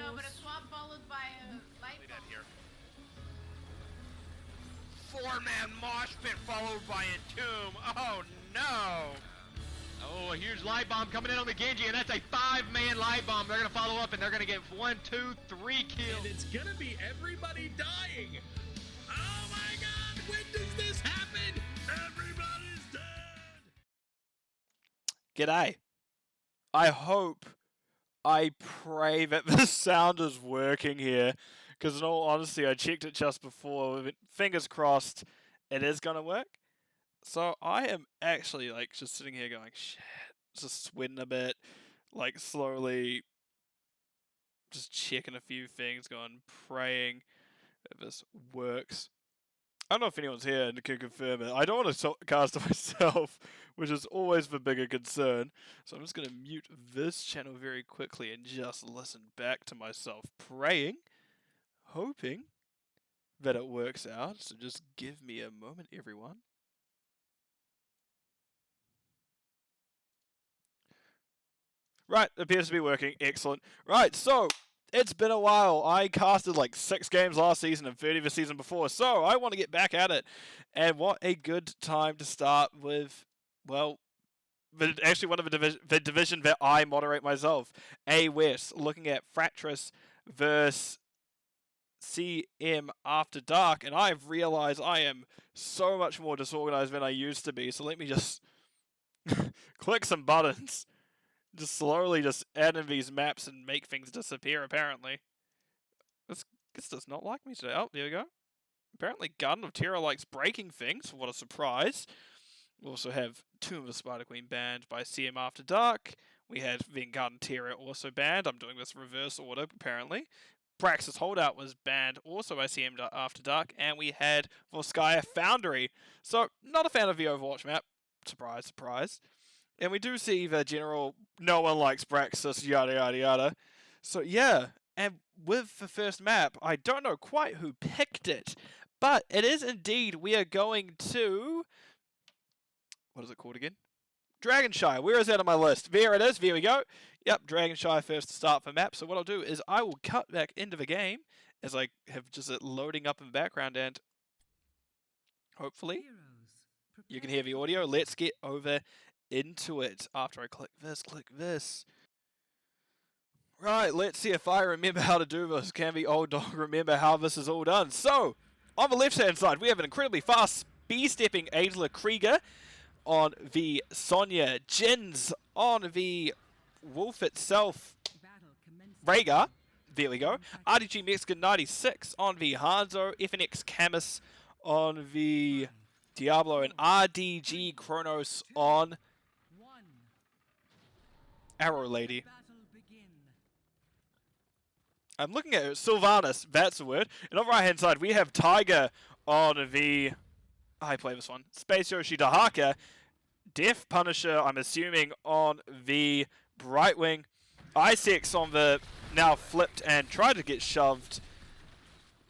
No, but a swap followed by a light Dead bomb. here. 4-man mosh pit followed by a tomb. Oh no! Oh, a huge light bomb coming in on the Genji, and that's a 5-man light bomb. They're gonna follow up, and they're gonna get 1, 2, 3 kills. And it's gonna be everybody dying. Oh my God! When does this happen? Everybody's dead. G'day. I hope, I pray that the sound is working here, because in all honesty, I checked it just before. Fingers crossed, it is gonna work. So I am actually like just sitting here going, shit, just sweating a bit, like slowly, just checking a few things, going praying that this works. I don't know if anyone's here and can confirm it. I don't want to cast myself, which is always the bigger concern. So I'm just going to mute this channel very quickly and just listen back to myself praying, hoping that it works out. So just give me a moment, everyone. Right, appears to be working. Excellent. Right, so it's been a while. I casted like 6 games last season and 30 the season before, so I want to get back at it. And what a good time to start with, well, actually one of the division that I moderate myself, A West, looking at Fratres versus CM After Dark, and I've realized I am so much more disorganized than I used to be, so let me just click some buttons. Just slowly just add in these maps and make things disappear, apparently. This does not like me today. Oh, there we go. Apparently Garden of Terror likes breaking things. What a surprise. We also have Tomb of the Spider Queen banned by CM After Dark. We had then Garden Terror also banned. I'm doing this reverse order, apparently. Praxis Holdout was banned also by CM After Dark. And we had Volskaya Foundry. So, not a fan of the Overwatch map. Surprise, surprise. And we do see the general, no one likes Praxis, yada yada yada. So yeah, and with the first map, I don't know quite who picked it, but it is indeed, we are going to, what is it called again? Dragonshire. Where is that on my list? There it is, there we go. Yep, Dragonshire first to start the map. So what I'll do is I will cut back into the game as I have just it loading up in the background, and hopefully you can hear the audio. Let's get over into it after I click this. Right, let's see if I remember how to do this. Can the old dog remember how this is all done? So, on the left-hand side, we have an incredibly fast speed-stepping Adler Krieger on the Sonya. Jins on the Wolf itself. Rhaegar. There we go. RDG Mexican 96 on the Hanzo. FNX Camus on the Diablo. And RDG Kronos on Arrow Lady. I'm looking at Sylvanas, that's the word. And on the right hand side, we have Tiger on the... I play this one. Space Yoshi Dahaka. Death Punisher, I'm assuming, on the Brightwing. Isex on the now flipped and tried to get shoved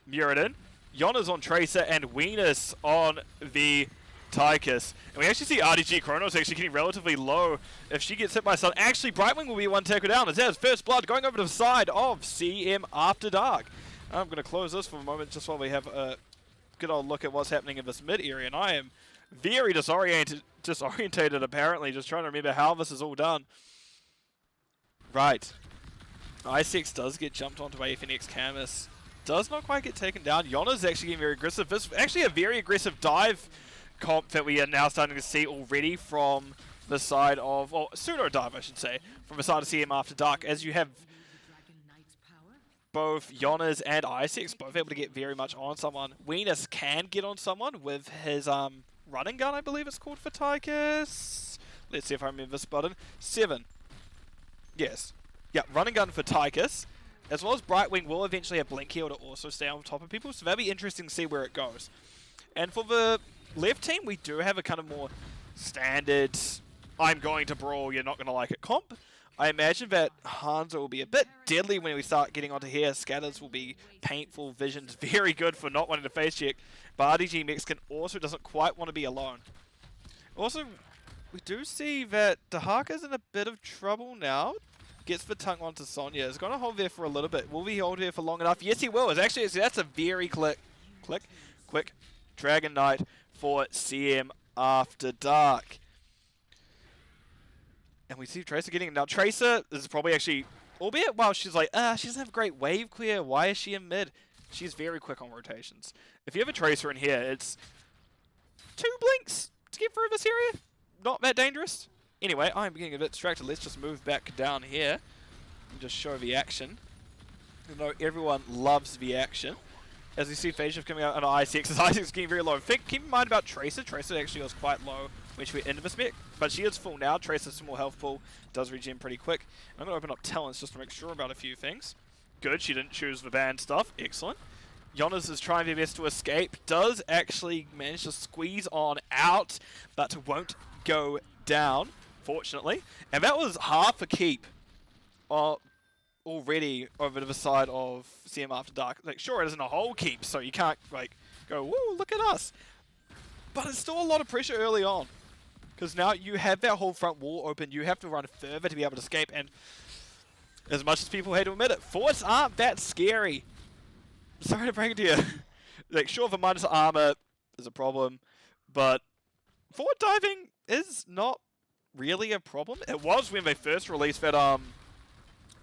Muradin. Yona's on Tracer, and Weenus on the Tychus. And we actually see RDG Kronos actually getting relatively low if she gets hit by Sun. Actually, Brightwing will be one tackle down as there's first blood going over to the side of CM After Dark. I'm going to close this for a moment just while we have a good old look at what's happening in this mid area. And I am very disorientated apparently, just trying to remember how this is all done. Right. Isex does get jumped onto by FNX Camus. Does not quite get taken down. Yona's actually getting very aggressive. This is actually a very aggressive dive comp that we are now starting to see already from the side of, or pseudo dive I should say, from the side of CM After Dark, as you have both Yonas and Isex both able to get very much on someone. Weenus can get on someone with his running gun, I believe it's called for Tychus. Let's see if I remember this button. 7. Yes. Yeah, running gun for Tychus. As well as Brightwing will eventually have Blink Heal to also stay on top of people, so that'll be interesting to see where it goes. And for the left team, we do have a kind of more standard, I'm going to brawl, you're not going to like it comp. I imagine that Hanzo will be a bit deadly when we start getting onto here. Scatters will be painful, Vision's very good for not wanting to face check. But RDG Mexican also doesn't quite want to be alone. Also, we do see that Dahaka's in a bit of trouble now. Gets the tongue onto Sonya. Is going to hold there for a little bit. Will he hold there for long enough? Yes, he will. That's a very quick Dragon Knight for CM After Dark. And we see Tracer getting it. Now, Tracer is probably actually, albeit while she's like, she doesn't have great wave clear. Why is she in mid? She's very quick on rotations. If you have a Tracer in here, it's 2 blinks to get through this area. Not that dangerous. Anyway, I'm getting a bit distracted. Let's just move back down here and just show the action. You know, everyone loves the action. As you see phase shift coming out on ICX, as ICX is getting very low. Keep in mind about Tracer. Tracer actually was quite low when she went into the spec, but she is full now. Tracer's small health pool does regen pretty quick. I'm going to open up talents just to make sure about a few things. Good, she didn't choose the banned stuff. Excellent. Jonas is trying their best to escape. Does actually manage to squeeze on out, but won't go down, fortunately. And that was half a keep already over to the side of CM After Dark. Like, sure, it isn't a whole keep, so you can't, like, go, woo, look at us. But it's still a lot of pressure early on. Because now you have that whole front wall open. You have to run further to be able to escape. And as much as people hate to admit it, forts aren't that scary. Sorry to break it to you. Like, sure, the minus armor is a problem, but fort diving is not really a problem. It was when they first released that,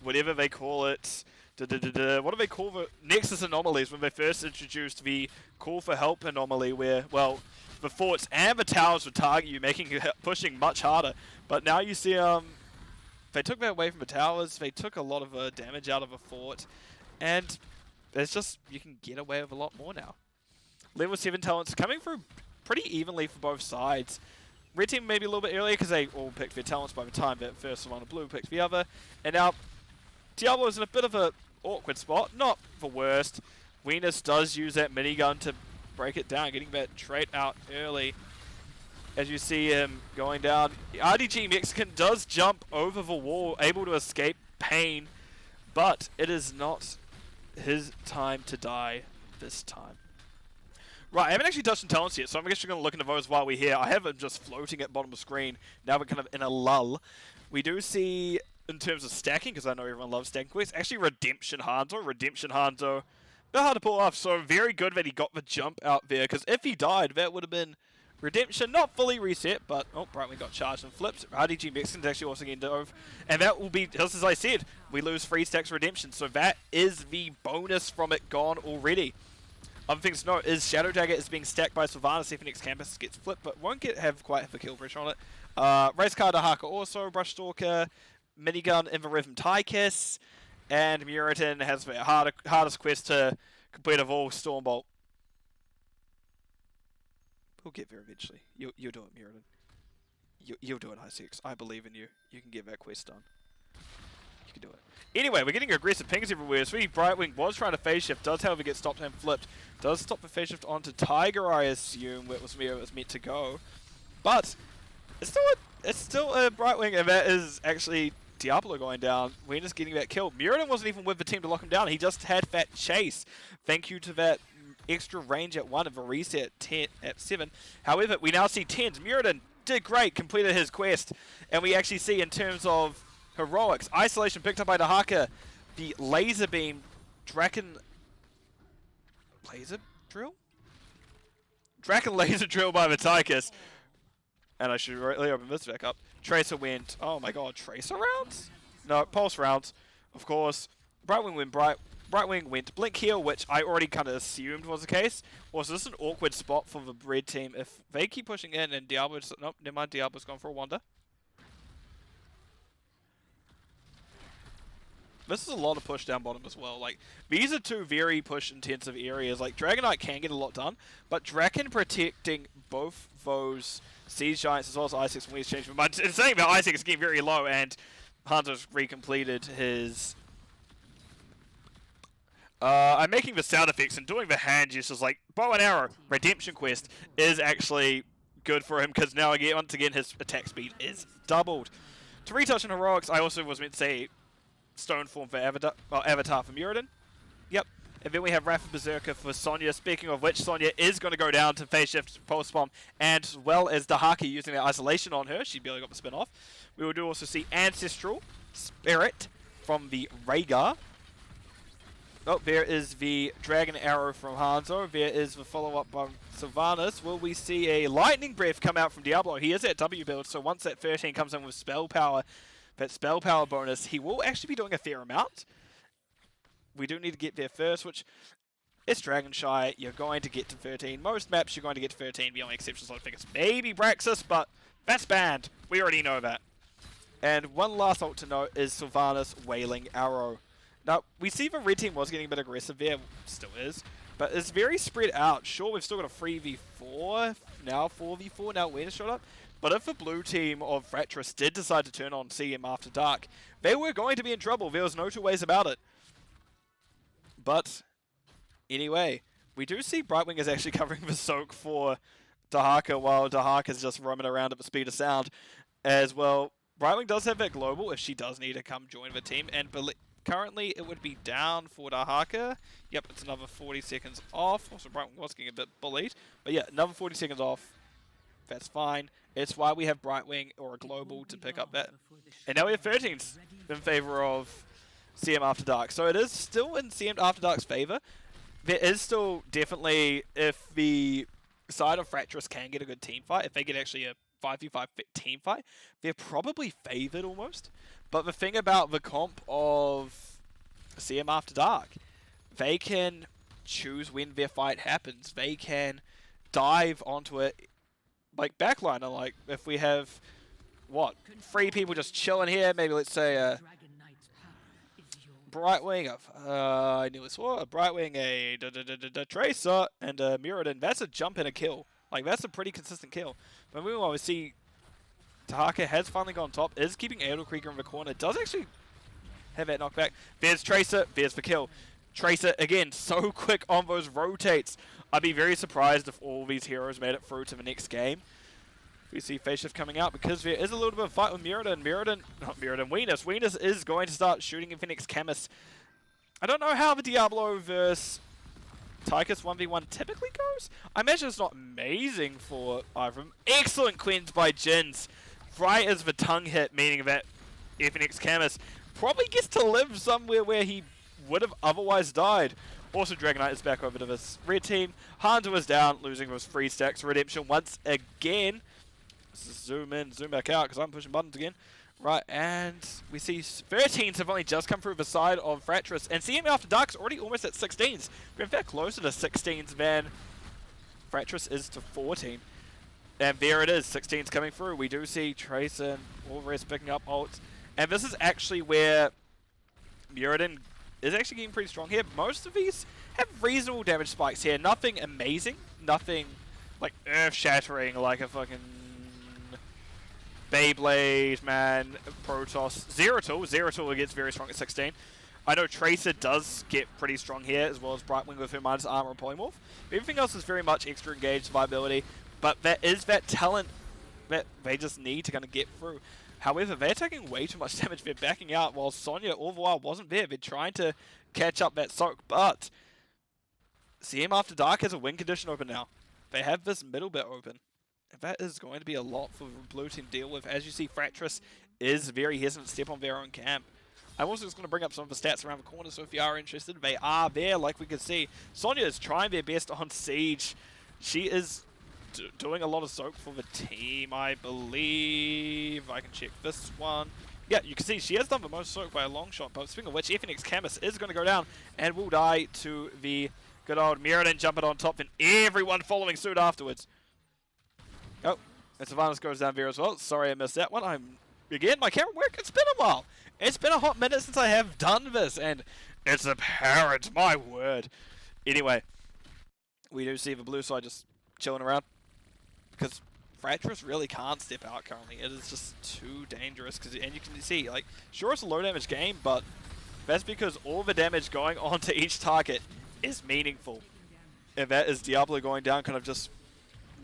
whatever they call it, what do they call the Nexus anomalies, when they first introduced the call for help anomaly where, well, the forts and the towers would target you, making pushing much harder. But now you see, they took that away from the towers, they took a lot of damage out of a fort, and it's just, you can get away with a lot more now. Level 7 talents coming through pretty evenly for both sides. Red team maybe a little bit earlier because they all picked their talents by the time that first one, blue picked the other. And now Diablo is in a bit of an awkward spot, not the worst. Venus does use that minigun to break it down, getting that trait out early. As you see him going down, RDG Mexican does jump over the wall, able to escape pain, but it is not his time to die this time. Right, I haven't actually touched on talents yet, so I'm actually going to look into those while we're here. I have them just floating at bottom of the screen. Now we're kind of in a lull. We do see, in terms of stacking, because I know everyone loves stacking quests, actually Redemption Hanzo. A bit hard to pull off, so very good that he got the jump out there, because if he died, that would have been Redemption, not fully reset, but, oh, Brightwing got charged and flipped. RDG Mexican's actually also getting dove, and that will be, just as I said, we lose 3 stacks Redemption, so that is the bonus from it gone already. Other things to note is Shadow Dagger is being stacked by Sylvanas if next campus gets flipped, but won't have quite the kill pressure on it. Race Car Dahaka also, Brush Stalker, Minigun in the Rhythm Tykiss, and Muritan has the hardest quest to complete of all, Stormbolt. We'll get there eventually. You'll do it, Muritan. You'll do it, High6. I believe in you. You can get that quest done. You can do it. Anyway, we're getting aggressive pings everywhere. Sweet Brightwing was trying to phase shift, does however get stopped and flipped. Does stop the phase shift onto Tiger, I assume, where it was meant to go. But it's still a Brightwing, and that is actually Diablo going down. Venus getting that kill. Muritan wasn't even with the team to lock him down. He just had that chase. Thank you to that extra range at 1 of a reset 10 at 7. However, we now see 10s. Muritan did great, completed his quest, and we actually see in terms of heroics, isolation picked up by Dahaka, the laser beam, Draken laser drill by the Tykiss, and I should really open this back up. Tracer went, oh my god, Tracer rounds? No, Pulse rounds, of course. Brightwing went Blink Heal, which I already kind of assumed was the case. Also, this is an awkward spot for the red team. If they keep pushing in and Diablo, nope, never mind, Diablo's gone for a wander. This is a lot of push down bottom as well. Like, these are 2 very push-intensive areas. Like, Dragon Knight can get a lot done, but Draken protecting both those Siege Giants as well as I6 when he's changed. But in saying that, I6 is getting very low, and Hunter's recompleted his... I'm making the sound effects and doing the hand gestures like bow and arrow. Redemption quest is actually good for him because now again, once again, his attack speed is doubled. To retouch on heroics, I also was meant to say Stone Form for Avatar for Muritan. Yep. And then we have Wrath of Berserker for Sonya. Speaking of which, Sonya is going to go down to phase shift, pulse bomb, and as well as Dahaki using that isolation on her. She barely got the spin off. We will do also see Ancestral Spirit from the Rhaegar. Oh, there is the Dragon Arrow from Hanzo. There is the follow-up by Sylvanas. Will we see a Lightning Breath come out from Diablo? He is at W build, so once that 13 comes in with Spell Power, that Spell Power bonus, he will actually be doing a fair amount. We do need to get there first, which is Dragon Shy. You're going to get to 13. Most maps you're going to get to 13. The only exceptions, I think, it's maybe Braxis, but that's banned. We already know that. And one last ult to note is Sylvanas Wailing Arrow. Now, we see the red team was getting a bit aggressive there, still is, but it's very spread out. Sure, we've still got a 3v4, now 4v4, now Awareness showed up, but if the blue team of Fratres did decide to turn on CM after dark, they were going to be in trouble. There was no two ways about it. But, anyway, we do see Brightwing is actually covering the soak for Dahaka, while Dahaka is just roaming around at the speed of sound as well. Brightwing does have that global if she does need to come join the team, and currently, it would be down for Dahaka. Yep, it's another 40 seconds off. Also, Brightwing was getting a bit bullied. But yeah, another 40 seconds off. That's fine. It's why we have Brightwing or a global to pick up that. And now we have 13s in favor of CM After Dark. So it is still in CM After Dark's favor. There is still definitely, if the side of Fratres can get a good team fight, if they get actually a 5v5 team fight, they're probably favored almost. But the thing about the comp of CM After Dark, they can choose when their fight happens. They can dive onto it like backliner. Like if we have, what, 3 people just chilling here, maybe let's say Brightwing, I nearly swore, a Brightwing, a Tracer, and a Muradin. That's a jump and a kill. Like that's a pretty consistent kill. But meanwhile we see Dahaka has finally gone top, is keeping Edelkrieger in the corner, does actually have that knockback. There's Tracer, there's the kill. Tracer, again, so quick on those rotates. I'd be very surprised if all these heroes made it through to the next game. We see Phase Shift coming out because there is a little bit of a fight with Venus. Venus is going to start shooting in Phoenix Camus. I don't know how the Diablo versus Tychus 1v1 typically goes. I imagine it's not amazing for either of them. Excellent cleanse by Jins. Right as the tongue hit, meaning that Phoenix Camus probably gets to live somewhere where he would have otherwise died. Also, Dragonite is back over to this red team. Hanzo is down, losing those 3 stacks. Redemption once again. Let's just zoom in, zoom back out, because I'm pushing buttons again. Right, and we see 13s have only just come through the side of Fratres, and CM After Dark's already almost at 16s. We're in fact closer to 16s than Fratres is to 14. And there it is, 16s coming through. We do see Trace and all the rest picking up ults. And this is actually where Muradin is actually getting pretty strong here. Most of these have reasonable damage spikes here. Nothing amazing, nothing like earth-shattering like a fucking Beyblade, man, Protoss. Zeratul gets very strong at 16. I know Tracer does get pretty strong here, as well as Brightwing with her minus armor and polymorph. Everything else is very much extra engaged survivability, but that is that talent that they just need to kind of get through. However, they're taking way too much damage. They're backing out, while Sonya all the while wasn't there. They're trying to catch up that soak, but CM After Dark has a win condition open now. They have this middle bit open. And that is going to be a lot for the blue team to deal with. As you see, Fratres is very hesitant to step on their own camp. I'm also just going to bring up some of the stats around the corner, so if you are interested, they are there, like we can see. Sonya is trying their best on Siege. She is doing a lot of soak for the team, I believe. I can check this one. Yeah, you can see she has done the most soak by a long shot, but speaking of which, FNX Camus is going to go down and will die to the good old Muradin jumping on top and everyone following suit afterwards. Oh, and Sylvanas goes down there as well. Sorry I missed that one. Again, my camera work, it's been a while. It's been a hot minute since I have done this, and it's apparent, my word. Anyway, we do see the blue side just chilling around, because Fratres really can't step out currently. It is just too dangerous, and you can see, like, sure it's a low damage game, but that's because all the damage going onto each target is meaningful. And that is Diablo going down, kind of just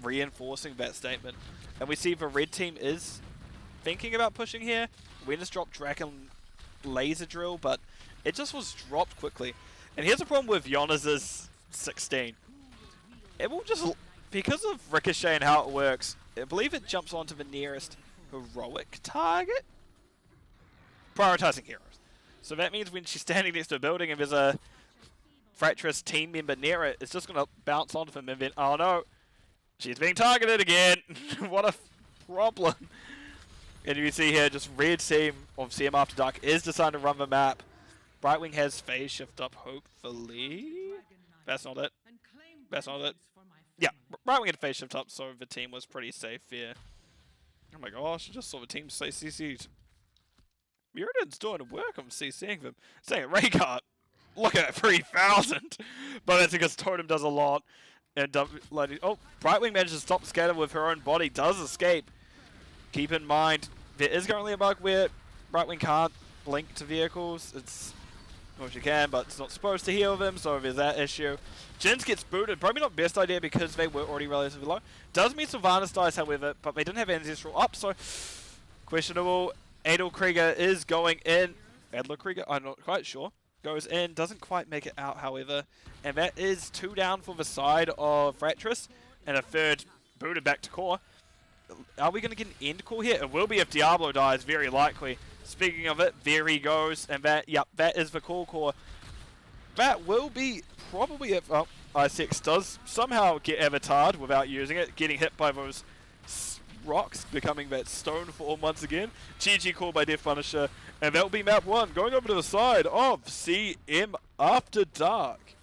reinforcing that statement. And we see the red team is thinking about pushing here. Winners dropped Draken Laser Drill, but it just was dropped quickly. And here's the problem with Yonaz's 16. It will just, because of Ricochet and how it works, I believe it jumps onto the nearest heroic target? Prioritizing heroes. So that means when she's standing next to a building and there's a Fratres team member near it, it's just going to bounce onto them and then, oh no, she's being targeted again. What a problem. And you see here, just red team of CM After Dark is deciding to run the map. Brightwing has phase shift up, hopefully. That's not it. That's not it. Yeah, Brightwing had phase shift up, so the team was pretty safe here. Oh my gosh, I just saw the team say CC'd. Muradin's doing work on CCing them. Saying Raycart, look at 3,000! But that's because Totem does a lot. And oh, Brightwing manages to stop Scatter with her own body, does escape. Keep in mind, there is currently a bug where Brightwing can't blink to vehicles. It's, well, she can, but it's not supposed to heal them, so there's that issue. Jins gets booted, probably not best idea because they were already relatively low. Does mean Sylvanas dies, however, but they didn't have Ancestral up, so questionable. Adelkrieger is going in. Adlerkrieger, I'm not quite sure. Goes in, doesn't quite make it out, however. And that is 2 down for the side of Fratres, and a 3rd booted back to core. Are we going to get an end call here? It will be if Diablo dies, very likely. Speaking of it, there he goes, and that, yep, that is the core. That will be probably if Isex does somehow get avatared without using it, getting hit by those rocks, becoming that stone form once again. GG call by Death Punisher, and that will be map 1, going over to the side of CM After Dark.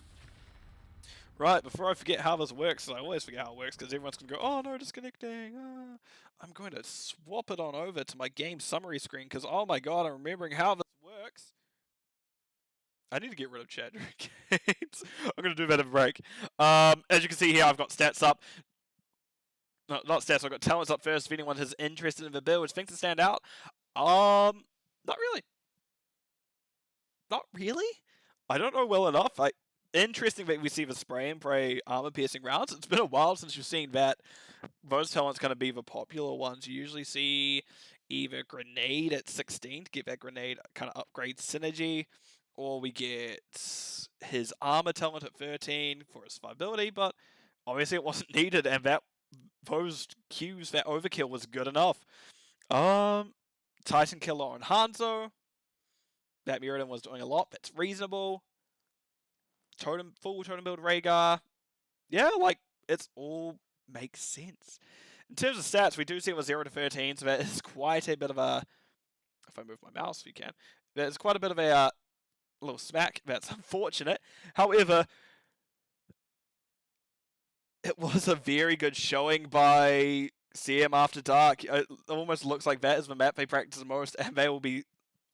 Right, before I forget how this works, I always forget how it works because everyone's going to go, oh no, disconnecting. I'm going to swap it on over to my game summary screen because, oh my god, I'm remembering how this works. I need to get rid of chat during games. I'm going to do that at a break. As you can see here, I've got stats up. No, not stats, I've got talents up first if anyone is interested in the build, which thinks to stand out. Not really. Not really? I don't know well enough. Interesting that we see the spray and pray armor piercing rounds. It's been a while since you've seen that. Those talents kind of be the popular ones. You usually see either grenade at 16 to get that grenade kind of upgrade synergy, or we get his armor talent at 13 for his survivability, but obviously it wasn't needed, and those Qs, that overkill was good enough. Tyson Killer on Hanzo. That Muradin was doing a lot. That's reasonable. Full totem build Rhaegar. Yeah, like, it's all makes sense. In terms of stats, we do see it was 0 to 13, so that is quite a bit of a, if I move my mouse, if you can, there's quite a bit of a little smack. That's unfortunate. However, it was a very good showing by CM After Dark. It almost looks like that is the map they practice the most, and they will be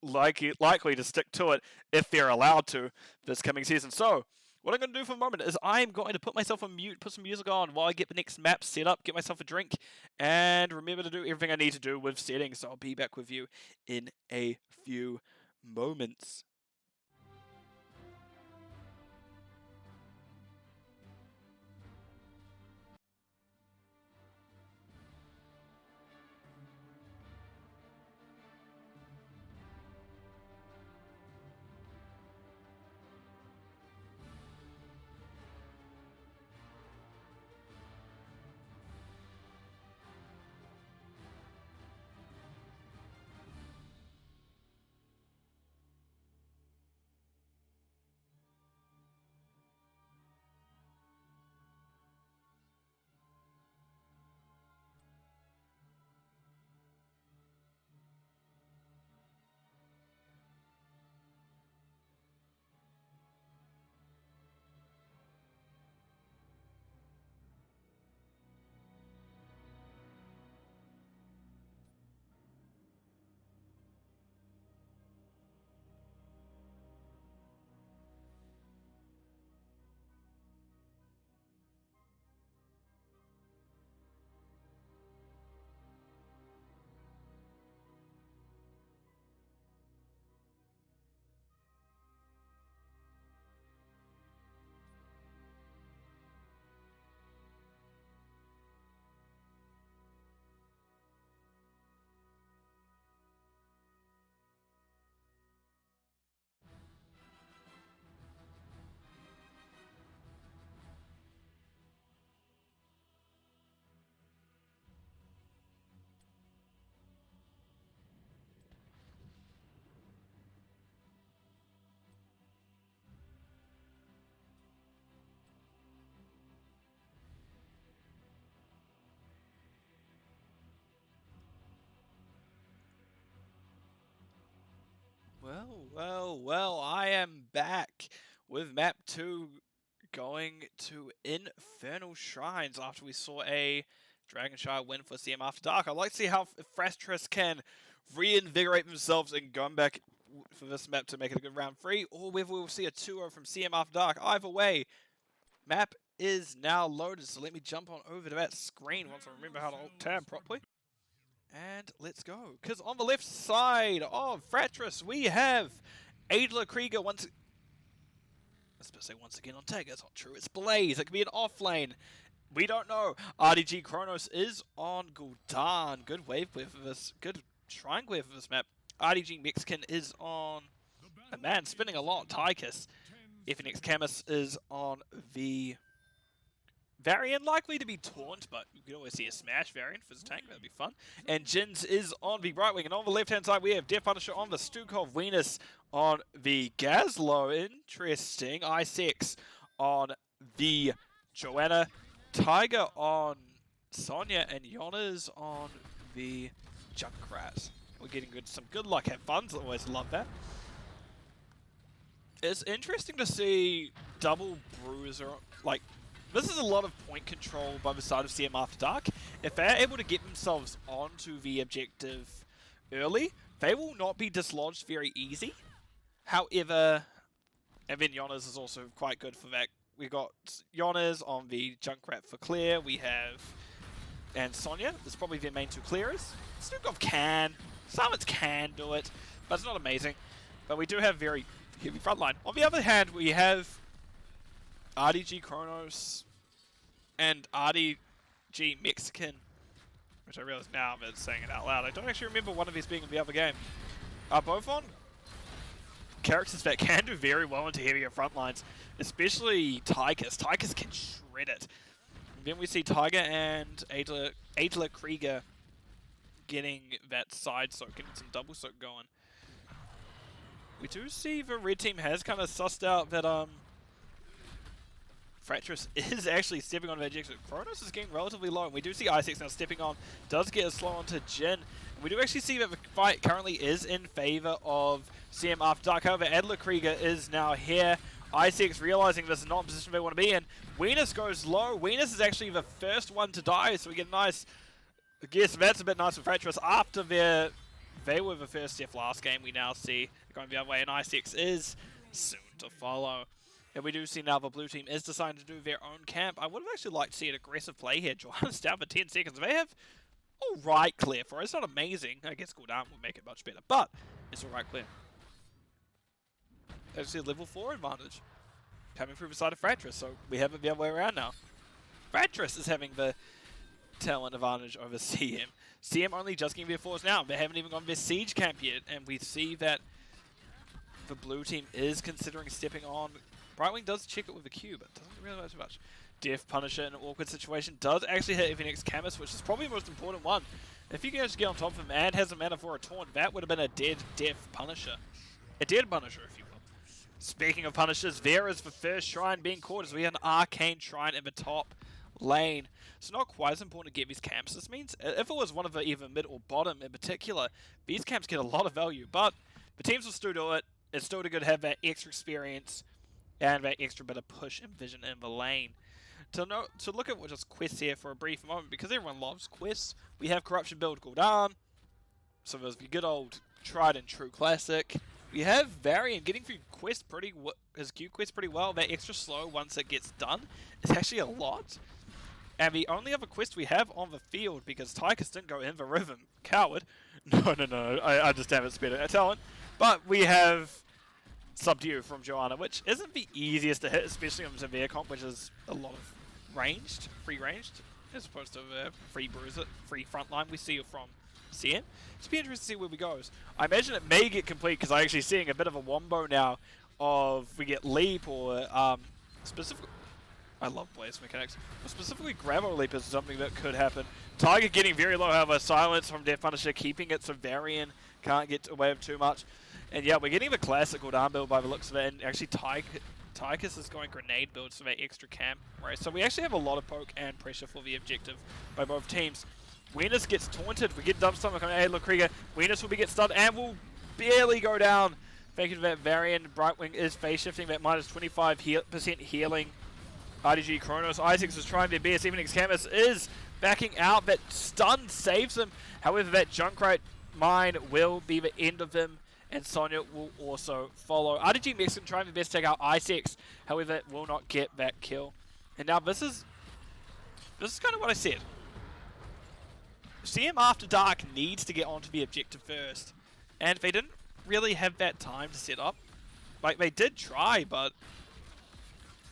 likely to stick to it if they're allowed to this coming season. So, what I'm going to do for a moment is I'm going to put myself on mute, put some music on while I get the next map set up, get myself a drink, and remember to do everything I need to do with settings. So I'll be back with you in a few moments. Well, I am back with map 2 going to Infernal Shrines after we saw a Dragonshire win for CM After Dark. I'd like to see how Fratres can reinvigorate themselves and going back for this map to make it a good round 3, or whether we'll see a 2-0 from CM After Dark. Either way, map is now loaded, so let me jump on over to that screen once I remember how to alt-tab properly. And let's go, because on the left side of Fratres, we have Adler Krieger once again on tag. That's not true. It's Blaze. It could be an off lane. We don't know. RDG Kronos is on Gul'dan. Good wave clear for this. Good shrine clear for this map. RDG Mexican is on a man spinning a lot. Tychus. FNX Camus is on the Varian, likely to be taunt, but you can always see a smash variant for his tank. That'd be fun. And Jins is on the right wing. And on the left-hand side, we have Death Punisher on the Stukov, Venus on the Gazlo. Interesting. I6 on the Joanna. Tiger on Sonya. And Yona's on the Junkrat. We're getting some good luck. Have fun. Always love that. It's interesting to see double bruiser, like, this is a lot of point control by the side of CM After Dark. If they're able to get themselves onto the objective early, they will not be dislodged very easy. However, and then Yonas is also quite good for that. We got Yonas on the Junkrat for clear. We have, and Sonya is probably their main 2 clearers. Stukov can, Summits can do it, but it's not amazing. But we do have very heavy frontline. On the other hand, we have RDG Kronos and RDG Mexican, which I realize now that saying it out loud. I don't actually remember one of these being in the other game. Are both on characters that can do very well into heavier front lines, especially Tychus. Tychus can shred it. And then we see Tiger and Adler Krieger getting that side soak, getting some double soak going. We do see the red team has kind of sussed out that Fratres is actually stepping on the objective. Kronos is getting relatively low, and we do see I6 now stepping on. Does get a slow onto Jin. And we do actually see that the fight currently is in favor of CM After Dark. However, Adler Krieger is now here. I6 realizing this is not a position they want to be in. Venus goes low. Venus is actually the first one to die, so we get a nice... I guess that's a bit nice for Fratres. After they were the first death last game, we now see going the other way, and I6 is soon to follow. And we do see now the blue team is deciding to do their own camp. I would have actually liked to see an aggressive play here. Joanna's down for 10 seconds. They have alright clear for it. It's not amazing. I guess Gul'dan would make it much better, but it's alright clear. Actually a level 4 advantage coming through the side of Fratres, so we have it the other way around now. Fratres is having the talent advantage over CM. CM only just getting their 4s now. They haven't even gone their siege camp yet, and we see that the blue team is considering stepping on. Brightwing does check it with a Q, but doesn't really matter too much. Death Punisher in an awkward situation does actually hit FNX Camus, which is probably the most important one. If you can just get on top of him and has a mana for a taunt, that would have been a dead Death Punisher. A dead Punisher, if you will. Speaking of Punishers, there is the first shrine being caught as we have an Arcane Shrine in the top lane. So not quite as important to get these camps. This means if it was one of the either mid or bottom in particular, these camps get a lot of value, but the teams will still do it. It's still good to have that extra experience and that extra bit of push and vision in the lane. To look at just quests here for a brief moment, because everyone loves quests, we have Corruption Build Gul'dan, so there's the good old tried and true classic. We have Varian getting through his Q quest pretty well. That extra slow once it gets done is actually a lot. And the only other quest we have on the field, because Tychus didn't go in the rhythm, coward. No, I just haven't spent a talent. But we have Subdue from Joanna, which isn't the easiest to hit, especially on severe comp, which is a lot of free ranged, as opposed to free bruiser, free frontline we see from CM. It's be interesting to see where we goes. I imagine it may get complete because I'm actually seeing a bit of a wombo now of we get leap or specifically. I love Blaze mechanics. But specifically, Gravo Leap is something that could happen. Tiger getting very low, however, silence from Death Punisher, keeping it so Varian can't get away with too much. And yeah, we're getting the classic Gul'dan build by the looks of it, and actually Tychus is going grenade build, so that extra camp, right? So we actually have a lot of poke and pressure for the objective by both teams. Venus gets taunted, we get Dumpstomach on Adler Krieger, Venus will be get stunned and will barely go down Thank you to that Varian. Brightwing is phase shifting that minus 25% healing. RDG Kronos. Isaacs is trying their best. Even Camus is backing out. That stun saves him. However, that Junkrat mine will be the end of him. And Sonya will also follow. RDG Mexican trying their best to take out Isaacs. However, will not get that kill. And now this is kind of what I said. CM After Dark needs to get onto the objective first. And they didn't really have that time to set up. Like, they did try, but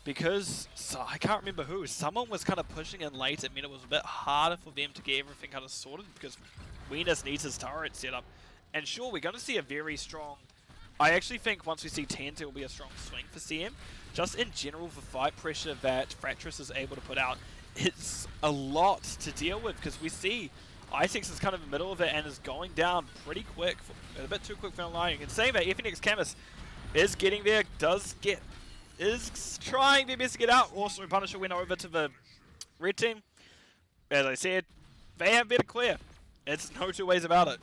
because, so I can't remember who, someone was kind of pushing in late. It meant it was a bit harder for them to get everything kind of sorted because Venus needs his turret set up. And sure, we're going to see a very strong, I actually think once we see 10, it will be a strong swing for CM. Just in general, the fight pressure that Fratres is able to put out, it's a lot to deal with because we see Isaacs is kind of in the middle of it and is going down pretty quick, a bit too quick for aligning. And saying that, FNX Camus is getting there, is trying their best to get out. Also, Punisher went over to the red team. As I said, they have better clear. It's no two ways about it.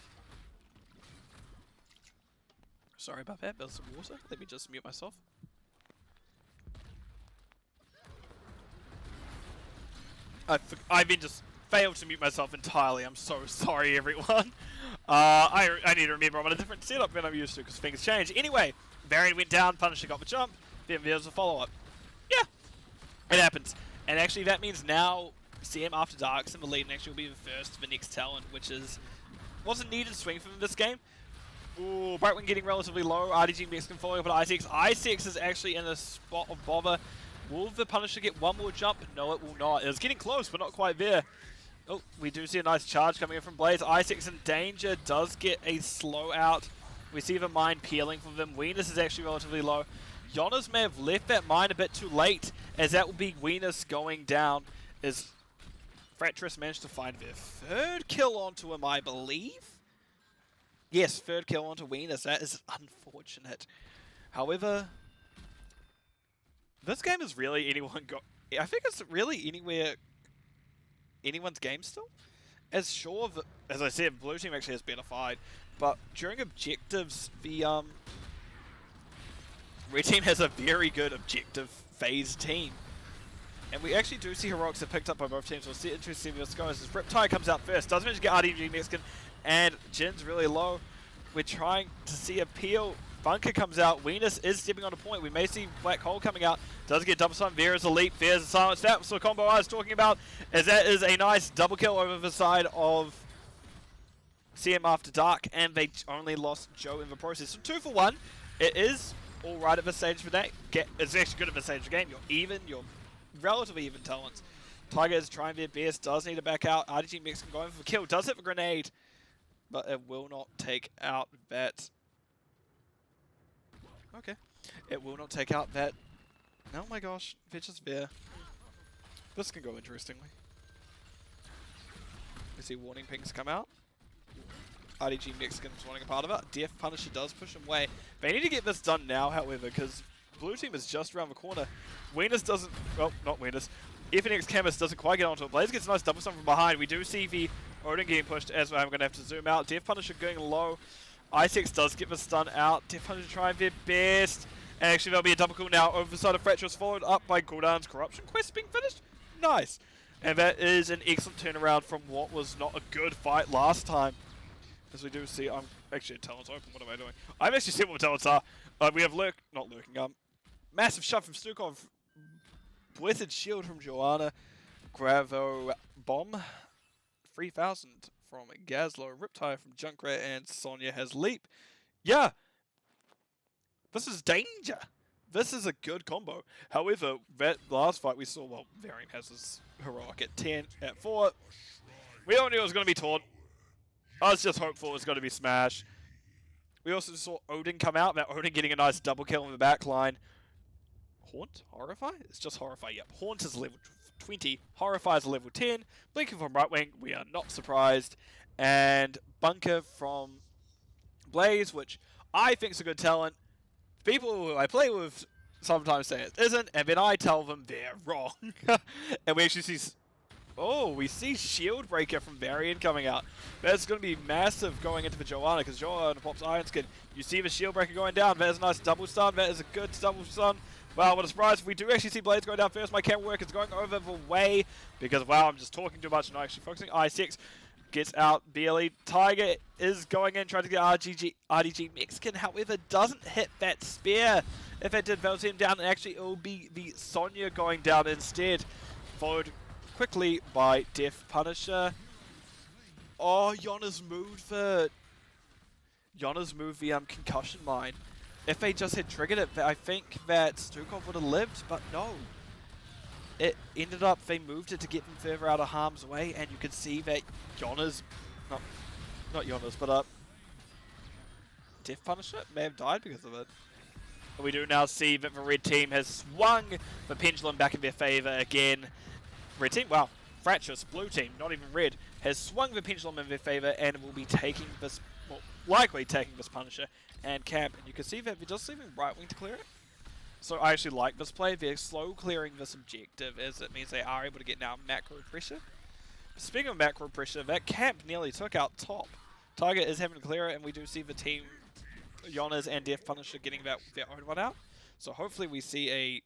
Sorry about that, there's some water. Let me just mute myself. I've been just failed to mute myself entirely. I'm so sorry, everyone. I need to remember I'm on a different setup than I'm used to because things change. Anyway, Varian went down, Punisher got the jump, then there's a follow-up. Yeah, it happens. And actually that means now CM After Dark's in the lead and actually will be the first to the next talent, which wasn't needed to swing for them this game. Ooh, Brightwing getting relatively low. RDG Mexican following up on Isaacs. Isaacs is actually in a spot of bother. Will the Punisher get one more jump? No, it will not. It was getting close, but not quite there. Oh, we do see a nice charge coming in from Blaze. Isaacs in danger. Does get a slow out. We see the mine peeling from them. Venus is actually relatively low. Jonas may have left that mine a bit too late, as that will be Venus going down. As Fratres managed to find their third kill onto him, I believe. Yes, third kill onto Venus. That is unfortunate. However, this game is really I think it's really anyone's game still. As sure, as I said, blue team actually has better fight, but during objectives, the red team has a very good objective phase team. And we actually do see heroics are picked up by both teams. We'll see it to see how this goes. As Riptide comes out first, does manage to get RDG Mexican, and Jin's really low. We're trying to see a peel. Bunker comes out. Venus is stepping on a point. We may see Black Hole coming out. Does get double stun. There is a leap. There's a silence. That's the combo I was talking about, as that is a nice double kill over the side of CM After Dark, and they only lost Joe in the process. So 2 for 1. It is alright at this stage for that. It's actually good at this stage of the game. You're even. You're relatively even talents. Tiger is trying their best. Does need to back out. RDG Mexican going for the kill. Does hit the grenade, but it will not take out that. Okay. It will not take out that. Oh my gosh. They're just there. This can go interestingly. We see warning pings come out. RDG Mexican's wanting a part of it. Death Punisher does push him away. They need to get this done now, however, because blue team is just around the corner. Venus doesn't, well, not Venus. FNX Camus doesn't quite get onto it. Blaze gets a nice double stun from behind. We do see the Odin getting pushed as well. I'm going to have to zoom out. Death Punisher going low. Isaacs does get the stun out. Death Punisher trying their best. And actually there'll be a double kill now over the side of Fratres, followed up by Gul'dan's Corruption Quest being finished. Nice. And that is an excellent turnaround from what was not a good fight last time. As we do see, I'm actually talents open. What am I doing? I've actually seen what the talents are. We have massive shove from Stukov. Blessed shield from Joanna. Gravo Bomb. 3000 from Gazlo. Riptide from Junkrat, and Sonya has leap. Yeah. This is danger. This is a good combo. However, that last fight we saw, well, Varian has his heroic at 10, at 4. We all knew it was going to be taunt. I was just hopeful it was going to be smash. We also saw Odin come out. Now Odin getting a nice double kill in the back line. Haunt? Horrify? It's just Horrify. Yep. Haunt is level 20. Horrify is level 10. Blinking from Brightwing. We are not surprised. And Bunker from Blaze, which I think is a good talent. People who I play with sometimes say it isn't, and then I tell them they're wrong. And we actually see Oh, we see Shield Breaker from Varian coming out. That's going to be massive going into the Joanna because Joanna pops Iron Skin. You see the Shield Breaker going down. That is a nice double stun. That is a good double stun. Wow, what a surprise. We do actually see Blades going down first. My camera work is going over the way because, wow, I'm just talking too much and not actually focusing. I6 gets out barely. Tiger is going in, trying to get RDG Mexican. However, doesn't hit that spear. If it did, that'll see him down. And actually, it will be the Sonya going down instead. Followed quickly by Death Punisher. Oh, Yona's moved the concussion mine. If they just had triggered it, I think that Stukov would have lived, but no. It ended up, they moved it to get them further out of harm's way, and you can see that Yona's, not Yona's, but Death Punisher may have died because of it. And we do now see that the red team has swung the pendulum back in their favor again. Red team, wow, Fratres, blue team, not even red, has swung the pendulum in their favor and will be taking this, well, likely taking this Punisher and camp. And you can see that they're just leaving right wing to clear it. So I actually like this play. They're slow clearing this objective as it means they are able to get now macro pressure. Speaking of macro pressure, that camp nearly took out top. Tiger is having to clear it, and we do see the team, Yonas and Death Punisher, getting their own one out. So hopefully we see a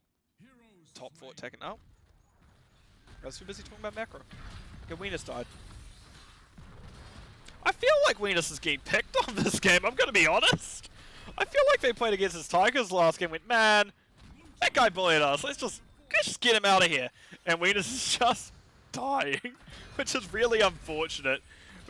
top fort taken out. I was too busy talking about macro. Okay, Weenus died. I feel like Weenus is getting picked on this game, I'm going to be honest. I feel like they played against his Tigers last game, went, man, that guy bullied us, let's just get him out of here. And Weenus is just dying, which is really unfortunate.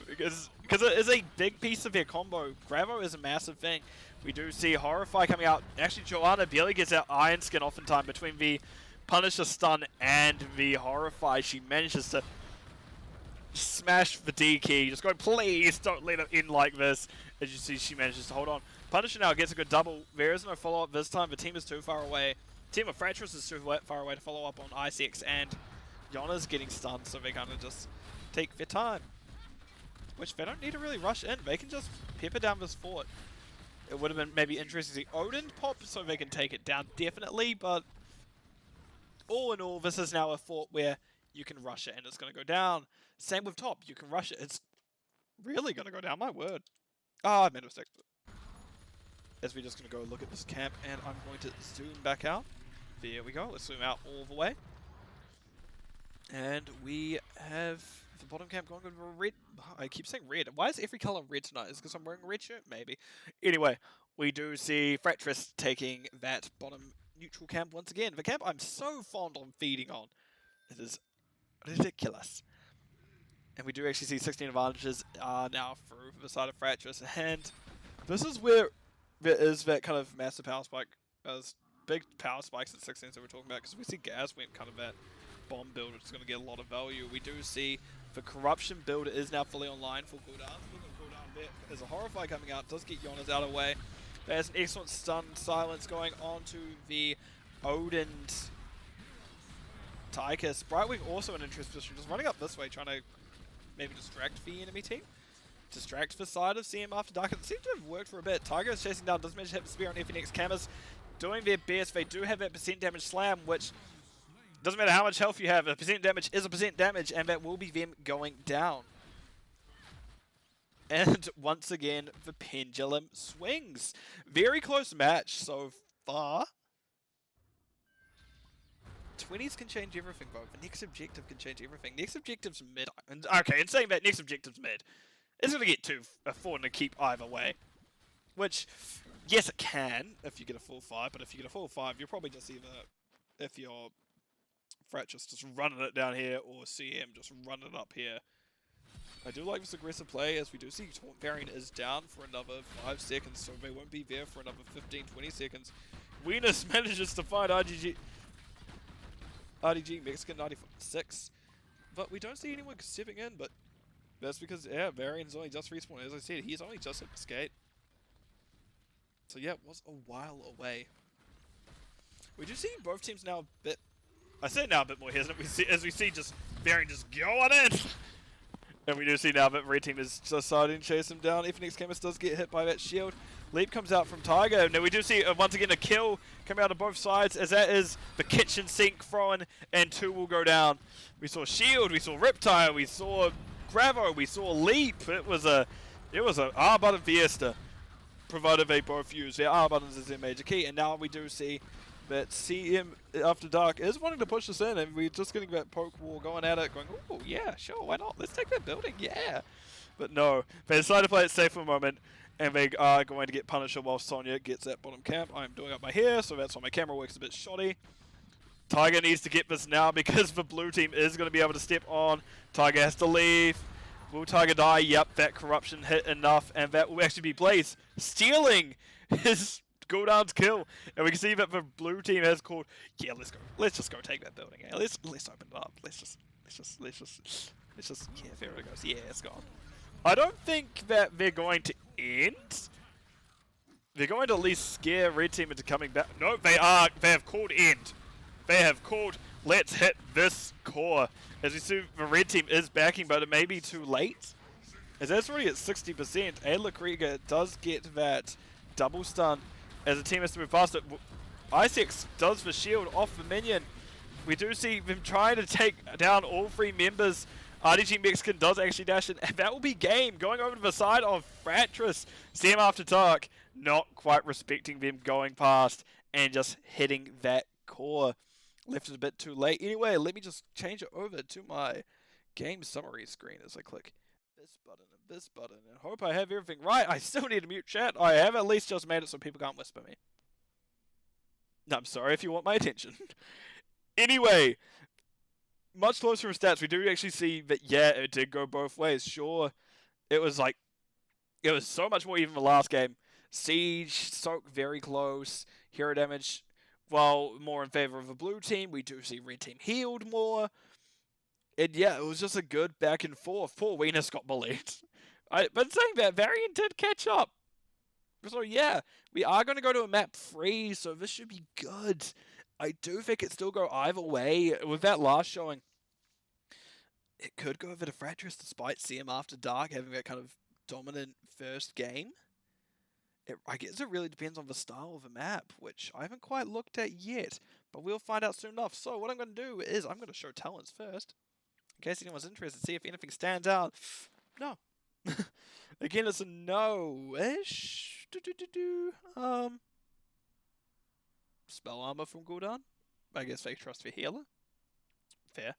Because it is a big piece of their combo. Gravo is a massive thing. We do see Horrify coming out. Actually, Joanna barely gets out Iron Skin off in time between the Punisher stun and the Horrify. She manages to smash the D key. Just going, please don't let it in like this. As you see, she manages to hold on. Punisher now gets a good double. There is no follow-up this time. The team is too far away. Team of Fratres is too far away to follow up on ICX, and Yona's getting stunned, so they're going to just take their time. Which they don't need to really rush in. They can just pepper down this fort. It would have been maybe interesting to see Odin pop so they can take it down, definitely, but all in all, this is now a fort where you can rush it and it's going to go down. Same with top, you can rush it. It's really going to go down, my word. Ah, I made a mistake. As we're just going to go look at this camp, and I'm going to zoom back out. There we go, let's zoom out all the way. And we have the bottom camp going with a red. I keep saying red. Why is every color red tonight? Is it because I'm wearing a red shirt? Maybe. Anyway, we do see Fratres taking that bottom neutral camp once again. The camp I'm so fond on feeding on. It is ridiculous. And we do actually see 16 advantages are now through for the side of Fratres. And this is where there is that kind of massive power spike. There's big power spikes at 16 that we're talking about, because we see Gaz went kind of that bomb build, which is going to get a lot of value. We do see the corruption build is now fully online, full cooldown. We're going to cool down a bit. There's a Horrify coming out, does get Yonas out of the way. There's an excellent stun silence going on to the Odin's Tychus. Brightwing also in interest position, just running up this way, trying to maybe distract the enemy team. Distract the side of CM after dark. It seems to have worked for a bit. Tiger is chasing down, doesn't manage to hit the spear on FNX. Cameras doing their best. They do have that percent damage slam, which doesn't matter how much health you have, a percent damage is a percent damage, and that will be them going down. And once again, the pendulum swings. Very close match so far. 20s can change everything, bro. The next objective can change everything. Next objective's mid. Okay, in saying that, next objective's mid. It's going to get to a 4 and a keep either way. Which, yes, it can if you get a full 5, but if you get a full 5, you're probably just either, if you're Fratres just running it down here, or CM just running it up here. I do like this aggressive play, as we do see Taunt Variant is down for another 5 seconds, so they won't be there for another 15-20 seconds. Weenus manages to find RDG Mexican 96, but we don't see anyone stepping in, but that's because, yeah, Variant's only just respawned. As I said, he's only just hit the skate. So yeah, it was a while away. We do see both teams now a bit, I say now a bit more hesitant, as we see just Variant just going in. And we do see now that Red Team is just starting to chase him down. If Chemist does get hit by that shield. Leap comes out from Tiger. Now we do see once again a kill coming out of both sides, as that is the kitchen sink thrown, and 2 will go down. We saw Shield, we saw Riptide, we saw Gravo, we saw Leap. It was a R button Fiesta, provided they both use their R buttons as their major key. And now we do see that CM After Dark is wanting to push us in, and we're just getting that poke war going at it, going, oh yeah, sure, why not? Let's take that building, yeah. But no, they decided to play it safe for a moment. And they are going to get Punisher while Sonya gets that bottom camp. I'm doing up my hair, so that's why my camera works a bit shoddy. Tiger needs to get this now because the blue team is going to be able to step on. Tiger has to leave. Will Tiger die? Yep, that corruption hit enough, and that will actually be Blaze stealing his cooldown's kill. And we can see that the blue team has called, yeah, let's go. Let's just go take that building. Yeah, let's open it up. Let's just, yeah, there it goes. Yeah, it's gone. I don't think that they're going to end. They're going to at least scare Red Team into coming back. No, they are. They have called end. They have called, let's hit this core. As we see, the Red Team is backing, but it may be too late. As that's already at 60%. Adler Krieger does get that double stun as the team has to move faster. Isaacs does the shield off the minion. We do see them trying to take down all 3 members. RDG Mexican does actually dash in, and that will be game. Going over to the side of Fratres. CM After Dark, not quite respecting them going past and just hitting that core. Left it a bit too late. Anyway, let me just change it over to my game summary screen as I click this button and this button, and hope I have everything right. I still need to mute chat. I have at least just made it so people can't whisper me. No, I'm sorry if you want my attention. Anyway, much closer in stats, we do actually see that, yeah, it did go both ways. Sure, it was so much more even the last game. Siege, Soak very close. Hero damage, while more in favor of the blue team, we do see Red Team healed more. And yeah, it was just a good back and forth. Poor Venus got bullied. But saying that, Varian did catch up. So yeah, we are going to go to a map 3, so this should be good. I do think it still go either way. With that last showing, it could go over to Fratres despite CM After Dark having that kind of dominant first game. I guess it really depends on the style of the map, which I haven't quite looked at yet, but we'll find out soon enough. So what I'm going to do is I'm going to show talents first, in case anyone's interested, see if anything stands out. No. Again, it's a no-ish. Spell armor from Gul'dan. I guess fake trust for healer. Fair.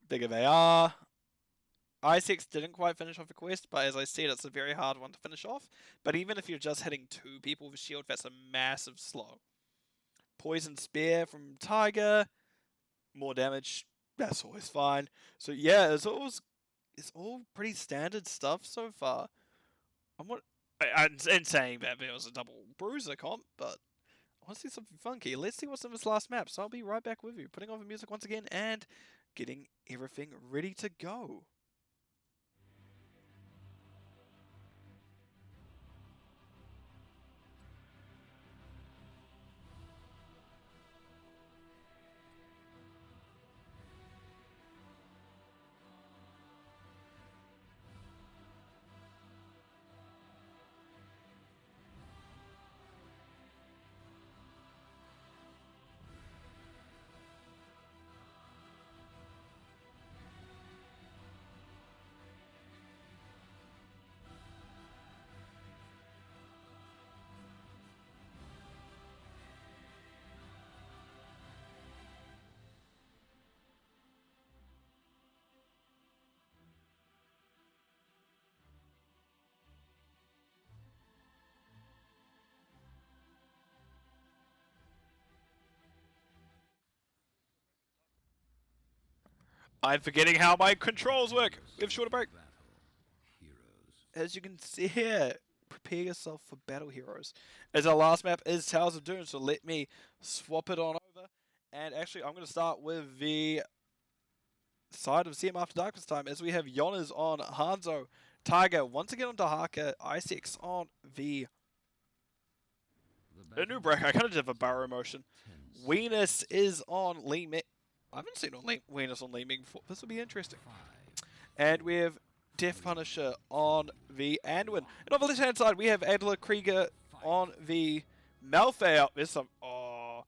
Bigger they are. Isaacs didn't quite finish off a quest, but as I said, it's a very hard one to finish off. But even if you're just hitting 2 people with a shield, that's a massive slow. Poison Spear from Tiger. More damage. That's always fine. So yeah, it's all pretty standard stuff so far. I'm saying that there was a double bruiser comp, but I want to see something funky. Let's see what's in this last map. So I'll be right back with you, putting on the music once again and getting everything ready to go. I'm forgetting how my controls work. We have shorter break. As you can see here, prepare yourself for Battle Heroes. As our last map is Towers of Doom, so let me swap it on over. And actually, I'm going to start with the side of CM After Dark this time, as we have Yonas on Hanzo, Tiger once again on Dahaka, Isaacs on the new break. I kind of did a barrow motion. Venus is on Lee Ming. I haven't seen Venus on Lee Ming before. This will be interesting. And we have Death Punisher on the Anduin. And on the left-hand side, we have Adler Krieger on the Malphite. There's some... Oh.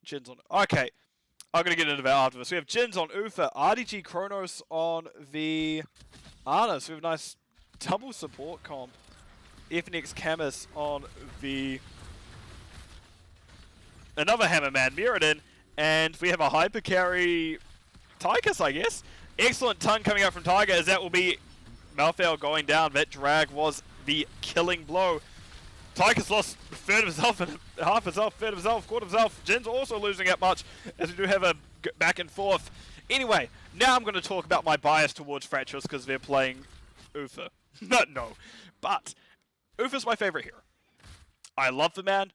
Jin's on... Okay. I'm going to get into that after this. We have Jin's on Ufa, RDG Kronos on the Ana. So we have a nice double support comp. FNX Camus on the... Another Hammerman, Mirrodin. And we have a hyper carry Tychus, I guess. Excellent tongue coming out from Tiger as that will be Malphite going down. That drag was the killing blow. Tychus lost a third of himself and half himself, third of himself, quarter of himself. Jin's also losing that much as we do have a back and forth. Anyway, now I'm going to talk about my bias towards Fratres because they're playing Ufa. No, but Ufa's my favorite hero. I love the man.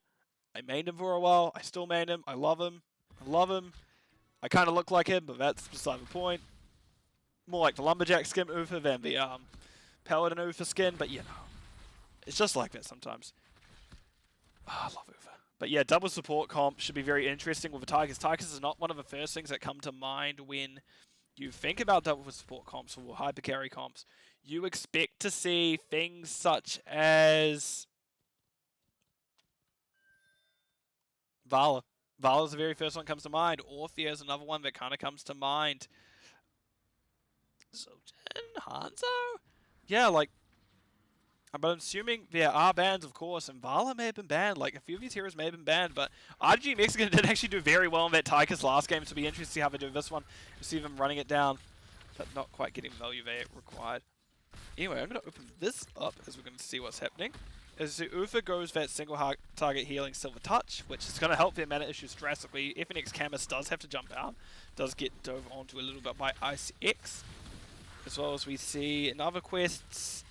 I mained him for a while. I still main him. I love him. I kind of look like him, but that's beside the point. More like the Lumberjack skin Ufa than the Paladin Ufa skin, but you know, it's just like that sometimes. Oh, I love Ufa. But yeah, double support comp should be very interesting with the Tigers. Tigers is not one of the first things that come to mind when you think about double support comps or hyper carry comps. You expect to see things such as Vala. Vala's the very first one that comes to mind. Orthia is another one that kind of comes to mind. Zoltan? Hanzo? Yeah, like... But I'm assuming there are bans, of course, and Vala may have been banned. Like, a few of these heroes may have been banned, but RG Mexican did actually do very well in that Tychus last game, so it'll be interesting to see how they do this one. We'll see them running it down, but not quite getting the value they required. Anyway, I'm going to open this up as we're going to see what's happening. As the Ufa goes that single target healing Silver Touch, which is going to help their mana issues drastically. FNX Camus does have to jump out, does get dove onto a little bit by Ice X. As well as we see in other quests,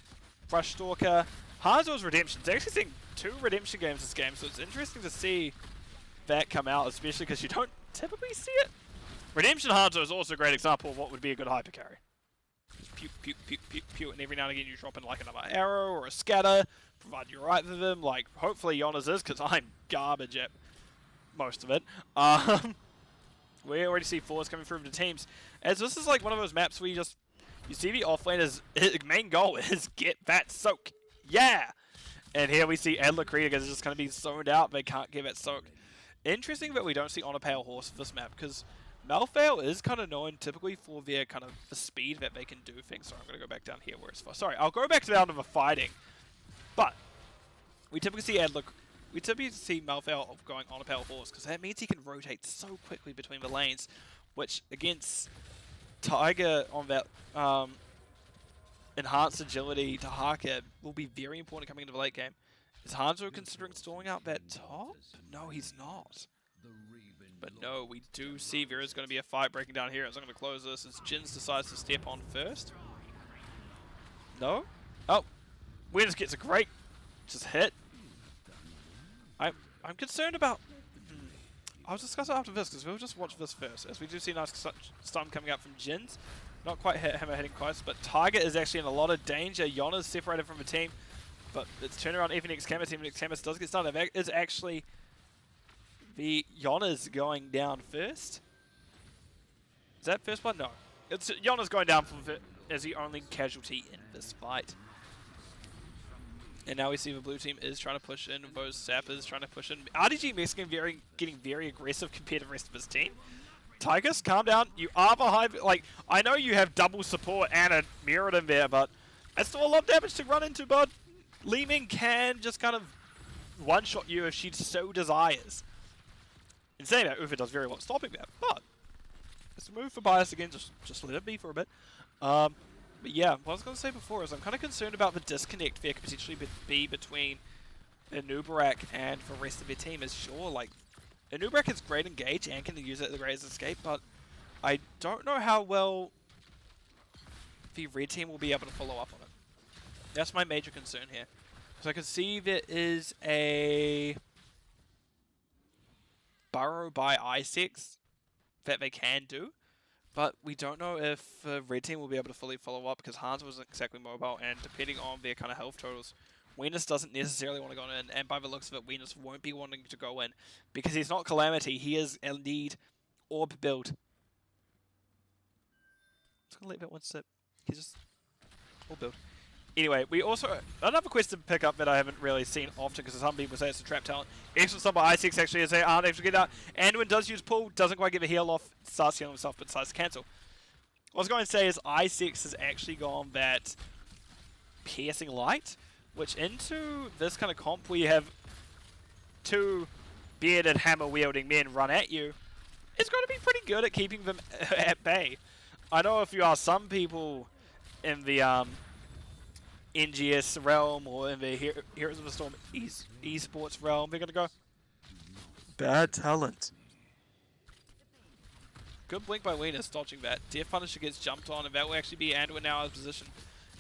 Brush Stalker, Hanzo's Redemption. It's actually seeing 2 Redemption games this game, so it's interesting to see that come out, especially because you don't typically see it. Redemption Hanzo is also a great example of what would be a good hyper carry. Just pew, pew, pew, pew, pew, and every now and again you drop in like another arrow or a scatter, provide you're right with them. Like, hopefully Yona's is, because I'm garbage at most of it. We already see 4s coming through from the teams. As this is like one of those maps where you see the offlaner's main goal is get that soak. Yeah! And here we see Adler Krieger is just going to be zoned out. They can't get that soak. Interesting that we don't see on a pale horse for this map, because Malphite is kind of known typically for their kind of the speed that they can do things. So I'm going to go back down here where it's far. Sorry, I'll go back down to the fighting. But we typically see Malphite going on a pale horse, because that means he can rotate so quickly between the lanes, which against Tiger on that enhanced agility to Haka will be very important coming into the late game. Is Hanzo considering stalling out that top? No, he's not. But no, we do see there is going to be a fight breaking down here. As I'm going to close this as Jins decides to step on first. No? Oh, Winners gets a great just hit. I'm concerned about... I'll discuss it after this, because we'll just watch this first. As we do see a nice stun coming up from Jins. Not quite hammer hitting close, but Tiger is actually in a lot of danger. Yona's separated from the team, but it's turned around FNX Camus. FNX Camus does get stunned. That is actually the Yona's going down first. Is that first one? No. It's Yona's going down as the only casualty in this fight. And now we see the blue team is trying to push in. Those sappers trying to push in. RDG Mexican getting very aggressive compared to the rest of his team. Tychus, calm down. You are behind. Like, I know you have double support and a Mirrodin there, but that's still a lot of damage to run into, bud. Li Ming can just kind of one-shot you if she so desires. In saying that, Ufa does very well stopping that, but it's a move for bias again. Just let it be for a bit. But yeah, what I was going to say before is I'm kind of concerned about the disconnect there could potentially be between Anubarak and the rest of their team. Is sure, like, Anubarak is great engage and can use it at the greatest escape, but I don't know how well the red team will be able to follow up on it. That's my major concern here. So I can see there is a burrow by Isex that they can do. But we don't know if red team will be able to fully follow up, because Hans wasn't exactly mobile, and depending on their kind of health totals, Venus doesn't necessarily want to go in, and by the looks of it, Venus won't be wanting to go in, because he's not Calamity, he is indeed Orb build. Just gonna let that one sit. He's just all build. Anyway, we also another quest to pick up that I haven't really seen often because some people say it's a trap talent. Excellent stuff by i6 actually as they aren't able to get out. Anduin does use pull, doesn't quite get the heal off, starts healing himself but decides to cancel. What I was going to say is i6 has actually gone that piercing light, which into this kind of comp where you have two bearded hammer wielding men run at you, it's going to be pretty good at keeping them at bay. I know if you ask some people in the NGS realm or in the Heroes of the Storm esports realm, they're going to go, bad talent. Good blink by Weenus dodging that. Death Punisher gets jumped on, and that will actually be Anduin now out of position,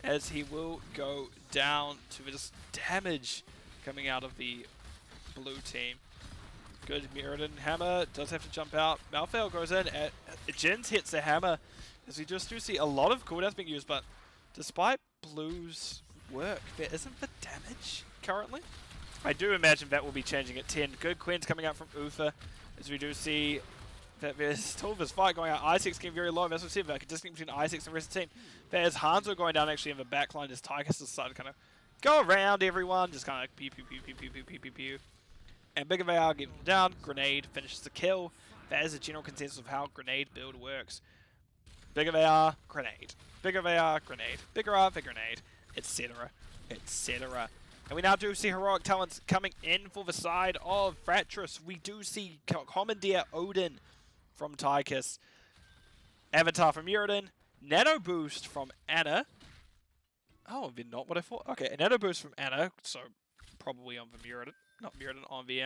as he will go down to this damage coming out of the blue team. Good Mirrodin hammer does have to jump out. Malfail goes in. Jins hits the hammer, as we just do see a lot of cooldowns being used, but despite blue's work, there isn't the damage currently. I do imagine that will be changing at 10. Good Quins coming out from Uther, as we do see that there's still this fight going out. i6 getting very low. As we said, like a disconnect between i6 and the rest of the team. There's Hanzo going down actually in the backline as Tychus decided to kind of go around everyone, just kind of like pew pew pew pew pew pew pew pew pew. And Big Var getting down. Grenade finishes the kill. That is a general consensus of how grenade build works. Big Var, grenade. Big Var, grenade. Bigger R, big grenade, etc. etc. And we now do see heroic talents coming in for the side of Fratres. We do see Commandeer Odin from Tychus, Avatar from Mirrodin, Nano Boost from Ana. Oh, they're not what I thought. Okay, a Nano Boost from Ana, so probably on the Mirrodin, not Mirrodin, on the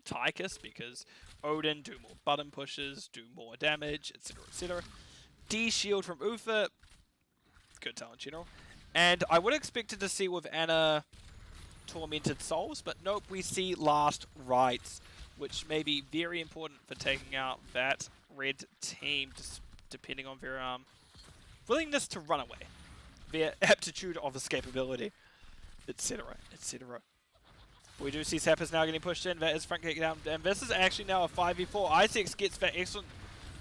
Tychus, because Odin do more button pushes, do more damage, etc, etc. D-Shield from Uther, good talent general. And I would have expected to see with Ana Tormented Souls, but nope, we see Last Rites, which may be very important for taking out that red team, depending on their willingness to run away, their aptitude of escapability, etc, etc. We do see Sappers now getting pushed in. That is front kick down, and this is actually now a 5v4. i6 gets that excellent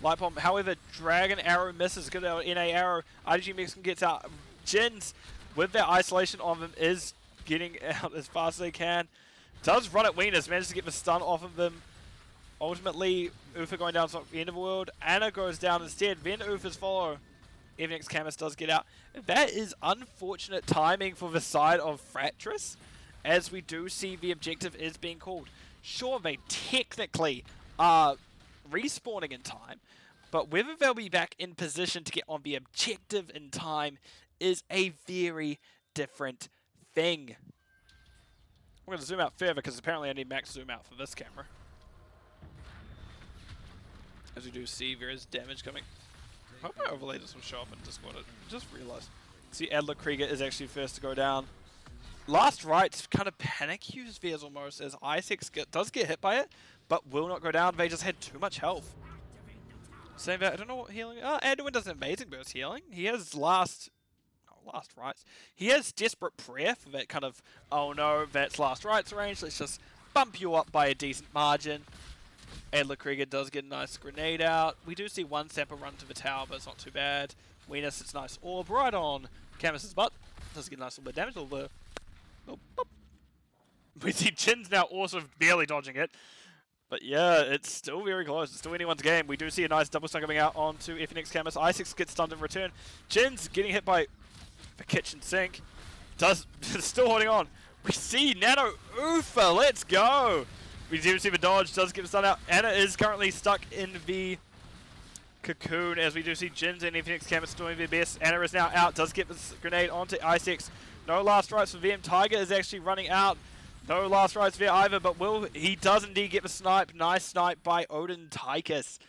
light bomb. However, Dragon Arrow misses. Good NA arrow. IDG Mexican gets out. Jins, with their isolation on them, is getting out as fast as they can. Does run at Weenus, manages to get the stun off of them. Ultimately, Uther going down to the end of the world. Ana goes down instead. Then Uther's follow. Evenix Camus does get out. That is unfortunate timing for the side of Fratres, as we do see the objective is being called. Sure, they technically are respawning in time, but whether they'll be back in position to get on the objective in time is a very different thing. I'm going to zoom out further because apparently I need max zoom out for this camera. As we do see, there is damage coming. I hope my overlay doesn't show up in Discord. I just realized. See, Adler Krieger is actually first to go down. Last Rites kind of panic use theirs almost, as i6 does get hit by it, but will not go down. They just had too much health. Saying that, I don't know what healing. Anduin does an amazing burst healing. He has Last Rites. He has Desperate Prayer for that kind of, oh no, that's Last Rites range. Let's just bump you up by a decent margin. Adler Krieger does get a nice grenade out. We do see one Sapper run to the tower, but it's not too bad. Weenus, it's nice orb right on Camus's butt. Does get a nice little bit of damage. Little bit. Oh, boop. We see Jin's now also barely dodging it. But yeah, it's still very close. It's still anyone's game. We do see a nice double stun coming out onto FNX Camus. i6 gets stunned in return. Jin's getting hit by the kitchen sink. Still holding on. We see Nano Uther. Let's go. We do see the dodge. Does get the stun out. Ana is currently stuck in the cocoon, as we do see Jin's and FNX Camus doing their best. Ana is now out. Does get this grenade onto i6. No last rites for them. Tiger is actually running out. No last rites there either, but he does indeed get the snipe. Nice snipe by Odin Tychus.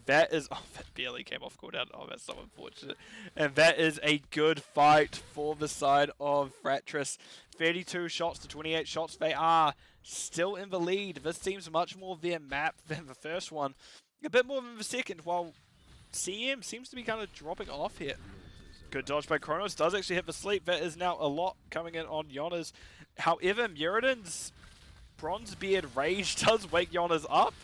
That is... Oh, that barely came off cooldown. Oh, that's so unfortunate. And that is a good fight for the side of Fratres. 32 shots to 28 shots. They are still in the lead. This seems much more their map than the first one. A bit more than the second, while CM seems to be kind of dropping off here. Good dodge by Kronos. Does actually hit the sleep. That is now a lot coming in on Yonas. However, Mirrodin's Bronzebeard Rage does wake Yonas up,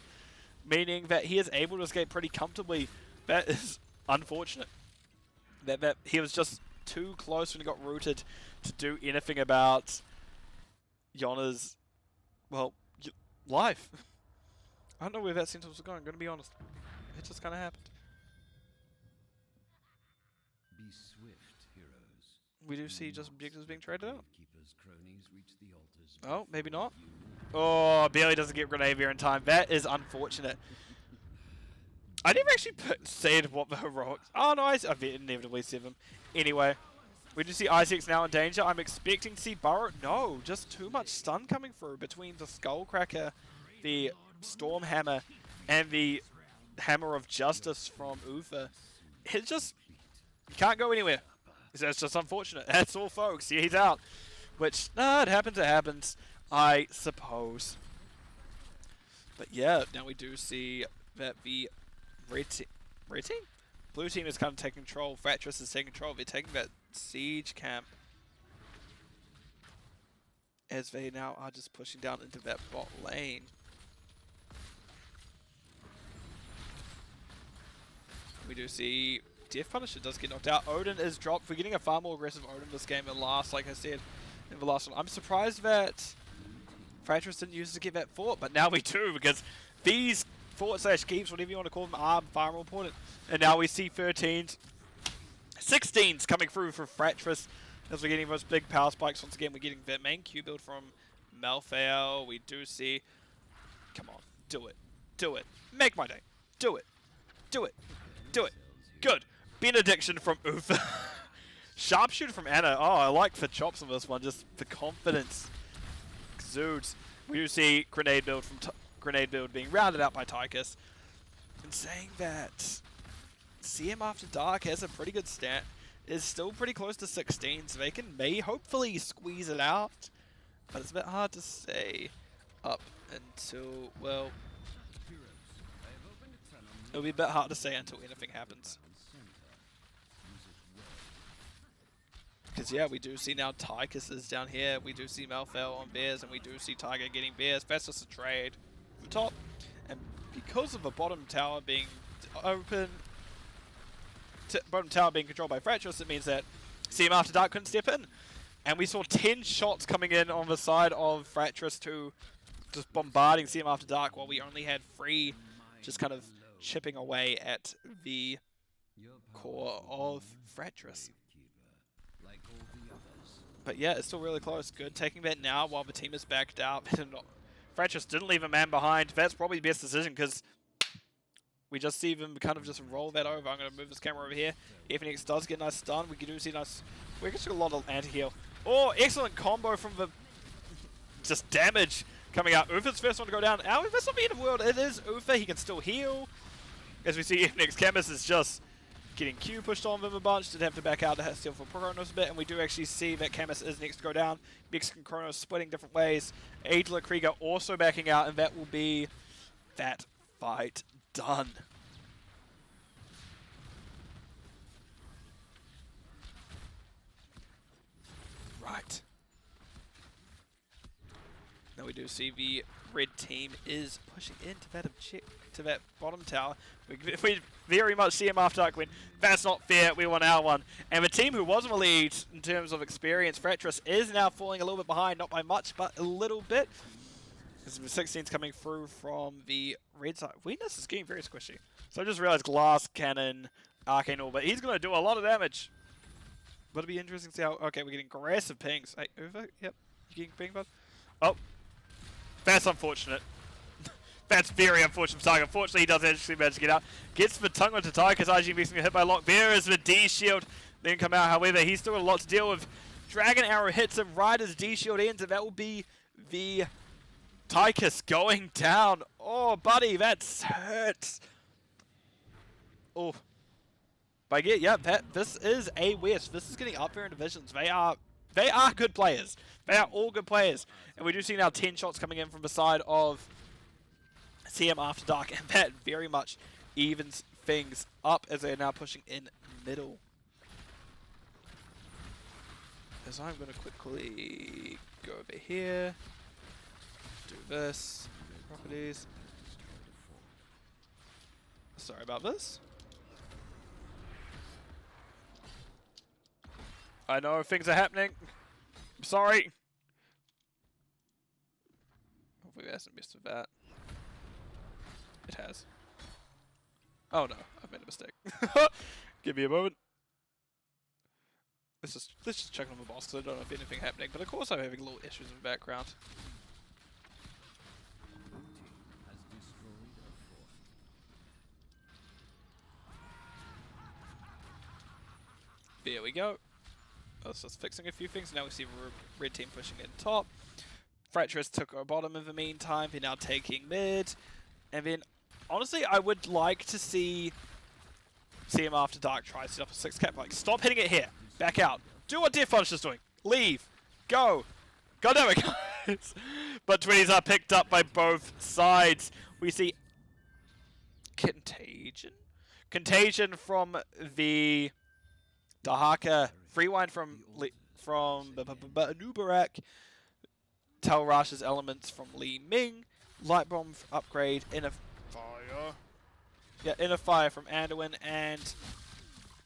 meaning that he is able to escape pretty comfortably. That is unfortunate. That he was just too close when he got rooted to do anything about Yona's, well, life. I don't know where that sentence was going, I'm going to be honest. It just kind of happened. Be swift, heroes. We do see just objectives being traded out. Keepers, cronies reach the altars. Oh, maybe not. Oh, barely doesn't get Grenade here in time. That is unfortunate. I never actually said what the heroics... Oh, no, I inevitably said them. Anyway, we do see Isaac's now in danger. I'm expecting to see Burrow. No, just too much stun coming through between the Skullcracker, the Storm Hammer, and the Hammer of Justice from Uther. It's just... You can't go anywhere. That's just unfortunate. That's all, folks. Yeah, he's out. Which, it happens, I suppose. But yeah, now we do see that the red team? Blue team is kind of taking control. Fratres is taking control. They're taking that siege camp. As they now are just pushing down into that bot lane. We do see Death Punisher does get knocked out. Odin is dropped. We're getting a far more aggressive Odin this game than last, like I said in the last one. I'm surprised that Fratres didn't use it to get that fort, but now we do, because these fort/keeps, whatever you want to call them, are far more important. And now we see 13s, 16s coming through for Fratres as we're getting those big power spikes. Once again, we're getting that main Q build from Malthael. We do see... Come on, do it. Do it. Make my day. Do it. Do it. Do it. Good. Benediction from Uther. Sharpshooter from Anna. Oh, I like the chops on this one. Just the confidence exudes. We do see grenade build being rounded out by Tychus. And saying that CM After Dark has a pretty good stat. Is still pretty close to 16, so they may hopefully squeeze it out. But it's a bit hard to say up until, well, it'll be a bit hard to say until anything happens. Because, yeah, we do see now Tychus is down here. We do see Malthael on Bears, and we do see Tiger getting Bears. That's just a trade for top. And because of the bottom tower being open, bottom tower being controlled by Fratres, it means that CM After Dark couldn't step in. And we saw 10 shots coming in on the side of Fratres to just bombarding CM After Dark, while we only had 3 just kind of chipping away at the core of Fratres. But yeah, it's still really close. Good taking that now while the team is backed up. Fratres didn't leave a man behind. That's probably the best decision, because we just see them kind of just roll that over. I'm going to move this camera over here. FNX does get a nice stun. We do see nice... We get a lot of anti-heal. Oh, excellent combo from the... just damage coming out. Uther's first one to go down. If that's not the end of the world, it is Uther. He can still heal. As we see, FNX Camus is just getting Q pushed on them a bunch. Did have to back out to steal for Kronos a bit. And we do actually see that Camus is next to go down. Mix and Kronos splitting different ways. Adler Krieger also backing out. And that will be that fight done. Right. Now we do see the red team is pushing into that bottom tower. We very much see him after Dark win. That's not fair. We won our one. And the team who was in the lead in terms of experience, Fratres, is now falling a little bit behind. Not by much, but a little bit. As the 16's coming through from the red side. Venus is getting very squishy. So I just realized Glass Cannon, Arcane Orb, but he's going to do a lot of damage. Would it be interesting to see how... Okay, we're getting aggressive pings. Hey, Uva? Yep. You getting ping, bud? Oh. That's unfortunate. That's very unfortunate for Tiger. Unfortunately, he does actually manage to get out. Gets the tongue onto Tiger because RG being hit by Lock. There is the D-Shield. Then come out. However, he's still got a lot to deal with. Dragon Arrow hits him right as D-Shield ends, and that will be the Tychus going down. Oh, buddy, that's hurts. Oh. But yeah, this is a West. This is getting up there in divisions. They are good players. They are all good players. And we do see now 10 shots coming in from the side of CM After Dark, and that very much evens things up as they're now pushing in middle. As I'm going to quickly go over here, do this, properties. Sorry about this. I know things are happening. I'm sorry. Hopefully it hasn't missed with that. It has. Oh no, I've made a mistake. Give me a moment. Let's just check on the boss because I don't know if anything happening, but of course I'm having little issues in the background. Has destroyed a fort. There we go. I was just fixing a few things. Now we see red team pushing in top. Fratres took our bottom in the meantime. They're now taking mid. And then, honestly, I would like to see him after dark try to set up a 6-cap. Like, stop hitting it here. Back out. Do what Death Punisher's doing. Leave. Go. God damn it, guys. But 20s are picked up by both sides. We see Contagion. Contagion from the Dahaka. Freewind from Nubarak. Talrash's elements from Li Ming. Light Bomb upgrade. Inner Fire. Yeah, Inner Fire from Anduin. And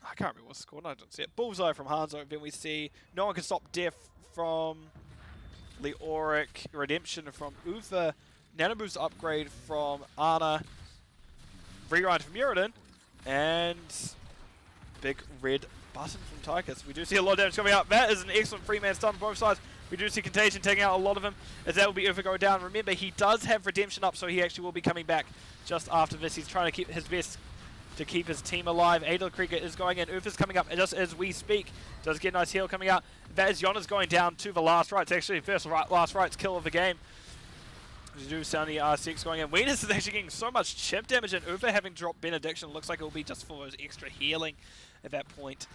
I can't remember what's called. I don't see it. Bullseye from Hanzo. Then we see No One Can Stop Death from Leoric. Redemption from Uther. Nanomove's upgrade from Ana. Rewrite from Muradin. And big red button from Tychus. We do see a lot of damage coming out. That is an excellent 3-man stun on both sides. We do see Contagion taking out a lot of them, as that will be Uther go down. Remember, he does have Redemption up, so he actually will be coming back just after this. He's trying to keep his best to keep his team alive. Adel Krieger is going in. Uther's coming up just as we speak. Does get a nice heal coming out. That is Yona's going down to the last right. It's actually the last right's kill of the game. We do sound the R6 going in. Venus is actually getting so much chip damage, and Uther having dropped Benediction looks like it will be just for his extra healing at that point.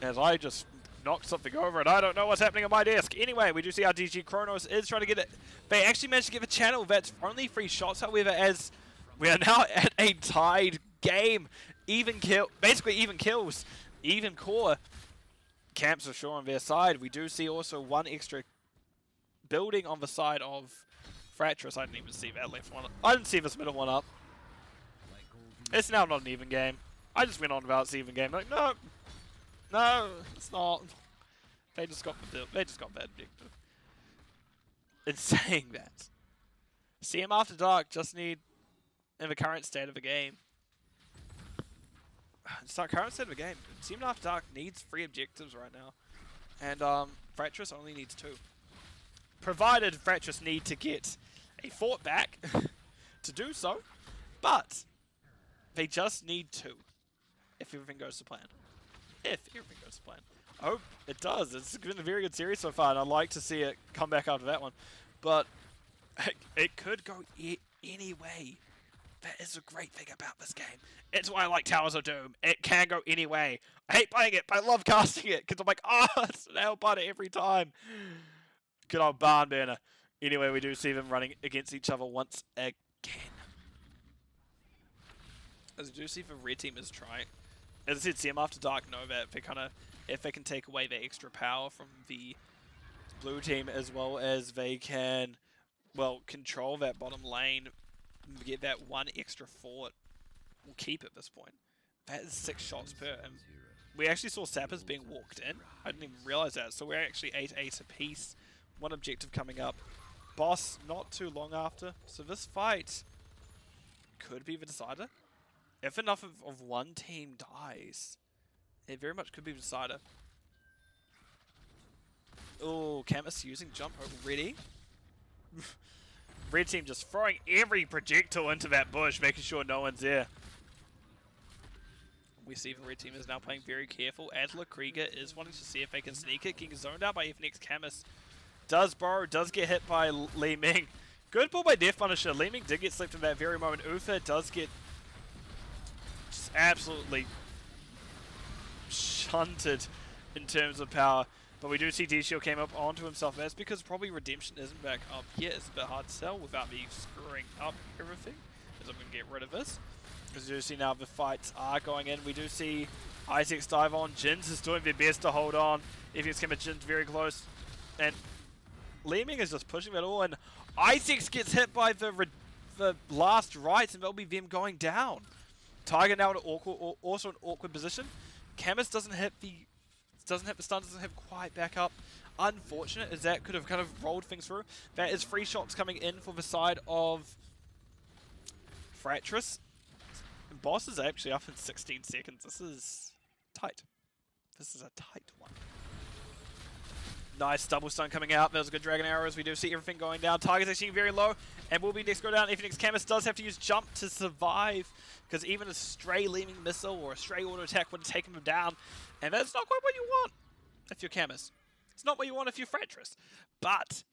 As I just knocked something over and I don't know what's happening on my desk. Anyway, we do see our DG Kronos is trying to get it. They actually managed to get the channel. That's only 3 shots, however, as we are now at a tied game. Even kill, basically even kills, even core. Camps are sure on their side. We do see also one extra building on the side of Fratres. I didn't even see that left one. I didn't see this middle one up. It's now not an even game. I just went on about it's an even game. Like, no. No, it's not. They just got that objective. In saying that, CM After Dark just need, in the current state of the game, it's not current state of the game. CM After Dark needs 3 objectives right now, and Fratres only needs 2. Provided Fratres need to get a fort back to do so, but they just need 2 if everything goes to plan. If everything goes to plan. I hope it does. It's been a very good series so far, and I'd like to see it come back after that one. But it could go any way. That is a great thing about this game. It's why I like Towers of Doom. It can go any way. I hate playing it, but I love casting it, because I'm like, it's an L butter every time. Good old barn burner. Anyway, we do see them running against each other once again. As we do see the red team is trying. As I said, CM After Dark know that if they can take away the extra power from the blue team, as well as they can, well, control that bottom lane, get that 1 extra fort, we'll keep at this point. That is 6 shots per. And we actually saw sappers being walked in. I didn't even realize that. So we're actually 8-8 apiece. 1 objective coming up. Boss not too long after. So this fight could be the decider. If enough of one team dies, it very much could be the decider. Oh, Camus using jump already. Red team just throwing every projectile into that bush, making sure no one's there. We see the red team is now playing very careful. Adler Krieger is wanting to see if they can sneak it. Getting zoned out by FNX Camus. Does borrow, does get hit by Li Ming. Good pull by Death Punisher. Li Ming did get slipped in that very moment. Uther does get just absolutely shunted in terms of power. But we do see D-Shield came up onto himself. That's because probably Redemption isn't back up yet. It's a bit hard to tell without me screwing up everything. As I'm going to get rid of this. As we do see now the fights are going in. We do see Isaac's dive on. Jins is doing their best to hold on. If he's coming, Jins very close. And Li Ming is just pushing that all. And Isaacs gets hit by the last rights, and that'll be them going down. Tiger now in an awkward, also an awkward position. Camus doesn't hit the stun, doesn't hit quite back up. Unfortunate, as that could have kind of rolled things through. That is free shots coming in for the side of Fratres. Boss is actually up in 16 seconds. This is tight. This is a tight one. Nice double stun coming out. There's a good dragon arrow as we do see everything going down. Tiger's actually very low and will be next go down. If Camus does have to use jump to survive, because even a stray leaving missile or a stray auto attack would have taken him down. And that's not quite what you want if you're Camus. It's not what you want if you're Fratres. But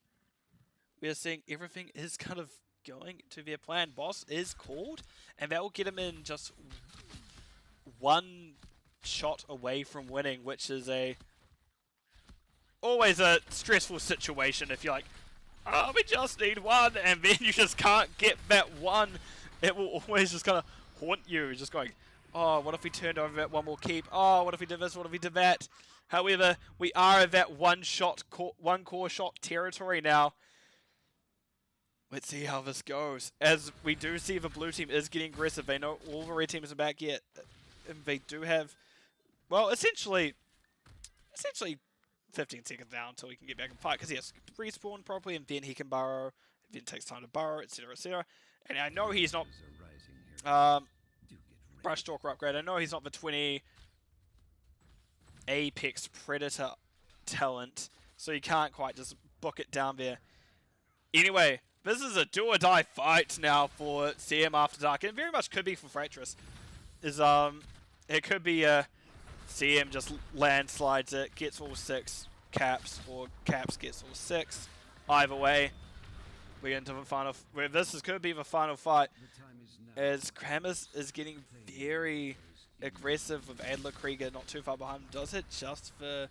we are seeing everything is kind of going to their plan. Boss is called, and that will get him in just one shot away from winning, which is always a stressful situation if you're like, oh, we just need one, and then you just can't get that one. It will always just kind of haunt you, just going, oh, what if we turned over that one more keep? Oh, what if we did this? What if we did that? However, we are at that one core shot territory now. Let's see how this goes. As we do see the blue team is getting aggressive. They know all the red team isn't back yet. And they do have, well, essentially 15 seconds down until he can get back and fight. Because he has to respawn properly, and then he can burrow. It then takes time to burrow, etc., etc. And I know he's not Brush Stalker upgrade. I know he's not the 20 Apex Predator talent, so you can't quite just book it down there. Anyway, this is a do or die fight now for CM After Dark, and it very much could be for Fratres. It could be CM just landslides it, gets all 6 caps, or caps gets all 6. Either way, we get into the final. Could be the final fight. As Camus is getting very aggressive with Adler Krieger not too far behind him. Does it just for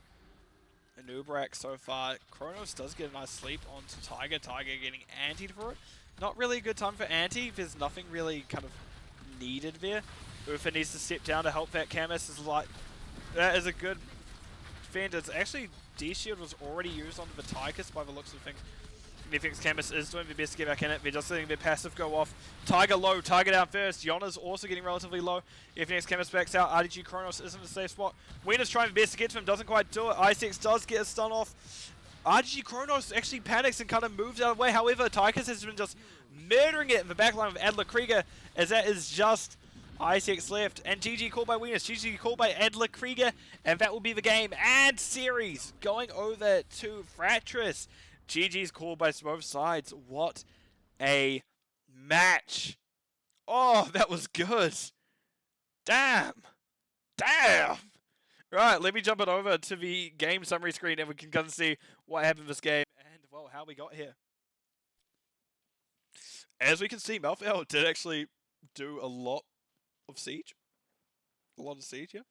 Anubrak so far. Kronos does get a nice sleep onto Tiger. Tiger getting antied for it. Not really a good time for anti. There's nothing really kind of needed there. Ufa needs to step down to help that. Camus is like, that is a good defend. It's actually, D-Shield was already used onto the Tigers by the looks of things. He thinks Camus is doing their best to get back in it. They're just letting their passive go off. Tiger low, Tiger down first. Yona's also getting relatively low. If next Camus backs out, RDG Kronos isn't in a safe spot. Wiener's trying their best to get to him, doesn't quite do it. Icex does get a stun off. RDG Kronos actually panics and kind of moves out of the way. However, Tigers has been just murdering it in the backline of Adler Krieger, as that is just Icex left. And GG called by Wieners, GG called by Adler Krieger, and that will be the game and series going over to Fratres. GG's called by both sides. What a match. Oh, that was good. Damn. Damn. Right, let me jump it over to the game summary screen and we can kind of see what happened in this game and, well, how we got here. As we can see, Malfoy did actually do a lot of siege. A lot of siege, yeah.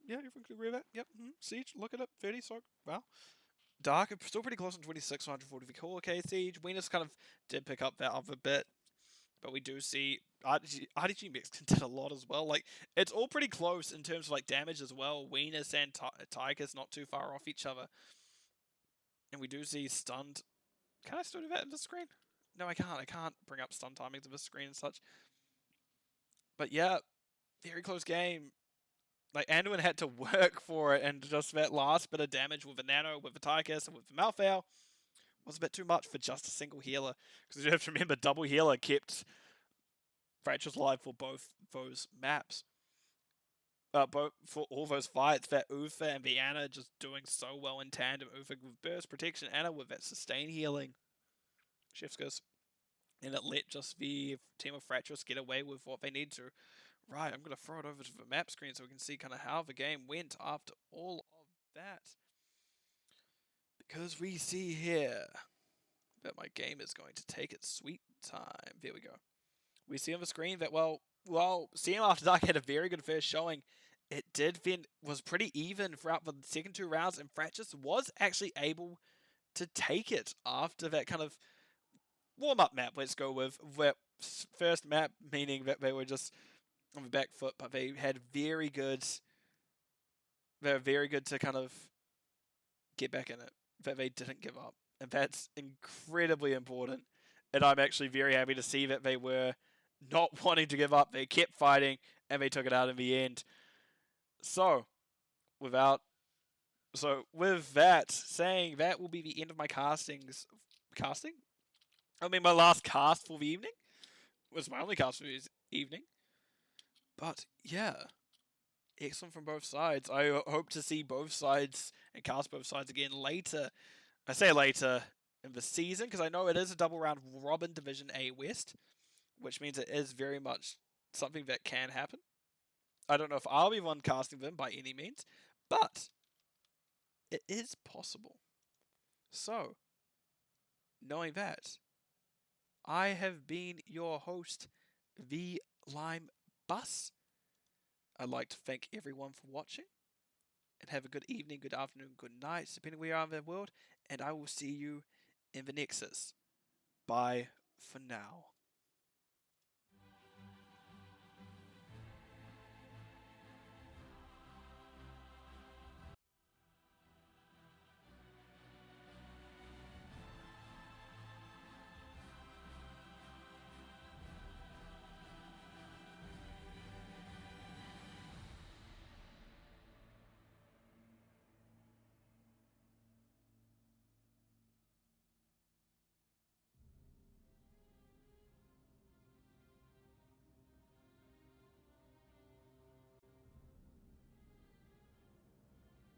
Yeah, everyone can agree with that. Yep, siege, look at it, 30, so, wow. Dark, still pretty close on 26, 140 for Call OK Siege. Wieners kind of did pick up that other bit, but we do see RDG Mix did a lot as well. Like, it's all pretty close in terms of like damage as well. Wieners and Tigers not too far off each other. And we do see stunned. Can I still do that in the screen? No, I can't. I can't bring up stun timings of the screen and such. But yeah, very close game. Like, Anduin had to work for it, and just that last bit of damage with the Nano, with the Tychus, and with the Malfoy was a bit too much for just a single healer. Because you have to remember, double healer kept Fratres alive for both those maps. For all those fights, that Ufa and the Anna just doing so well in tandem. Ufa with burst protection, Anna with that sustain healing. Shifskis. And it let just the team of Fratres get away with what they need to. Right, I'm going to throw it over to the map screen so we can see kind of how the game went after all of that. Because we see here that my game is going to take its sweet time. There we go. We see on the screen that, well, CM After Dark had a very good first showing. It was pretty even throughout the second 2 rounds, and Fratres was actually able to take it after that kind of warm-up map, let's go with. That first map, meaning that they were just on the back foot, but they had they were very good to kind of get back in it, that they didn't give up. And that's incredibly important. And I'm actually very happy to see that they were not wanting to give up. They kept fighting, and they took it out in the end. So, without. So with that, saying that will be the end of my castings. Casting? I mean, my last cast for the evening. Was my only cast for the evening. But yeah, excellent from both sides. I hope to see both sides and cast both sides again later. I say later in the season because I know it is a double round robin Division A West, which means it is very much something that can happen. I don't know if I'll be one casting them by any means, but it is possible. So, knowing that, I have been your host, the Lime Bus. I'd like to thank everyone for watching, and have a good evening, good afternoon, good night, depending where you are in the world, and I will see you in the Nexus. Bye for now.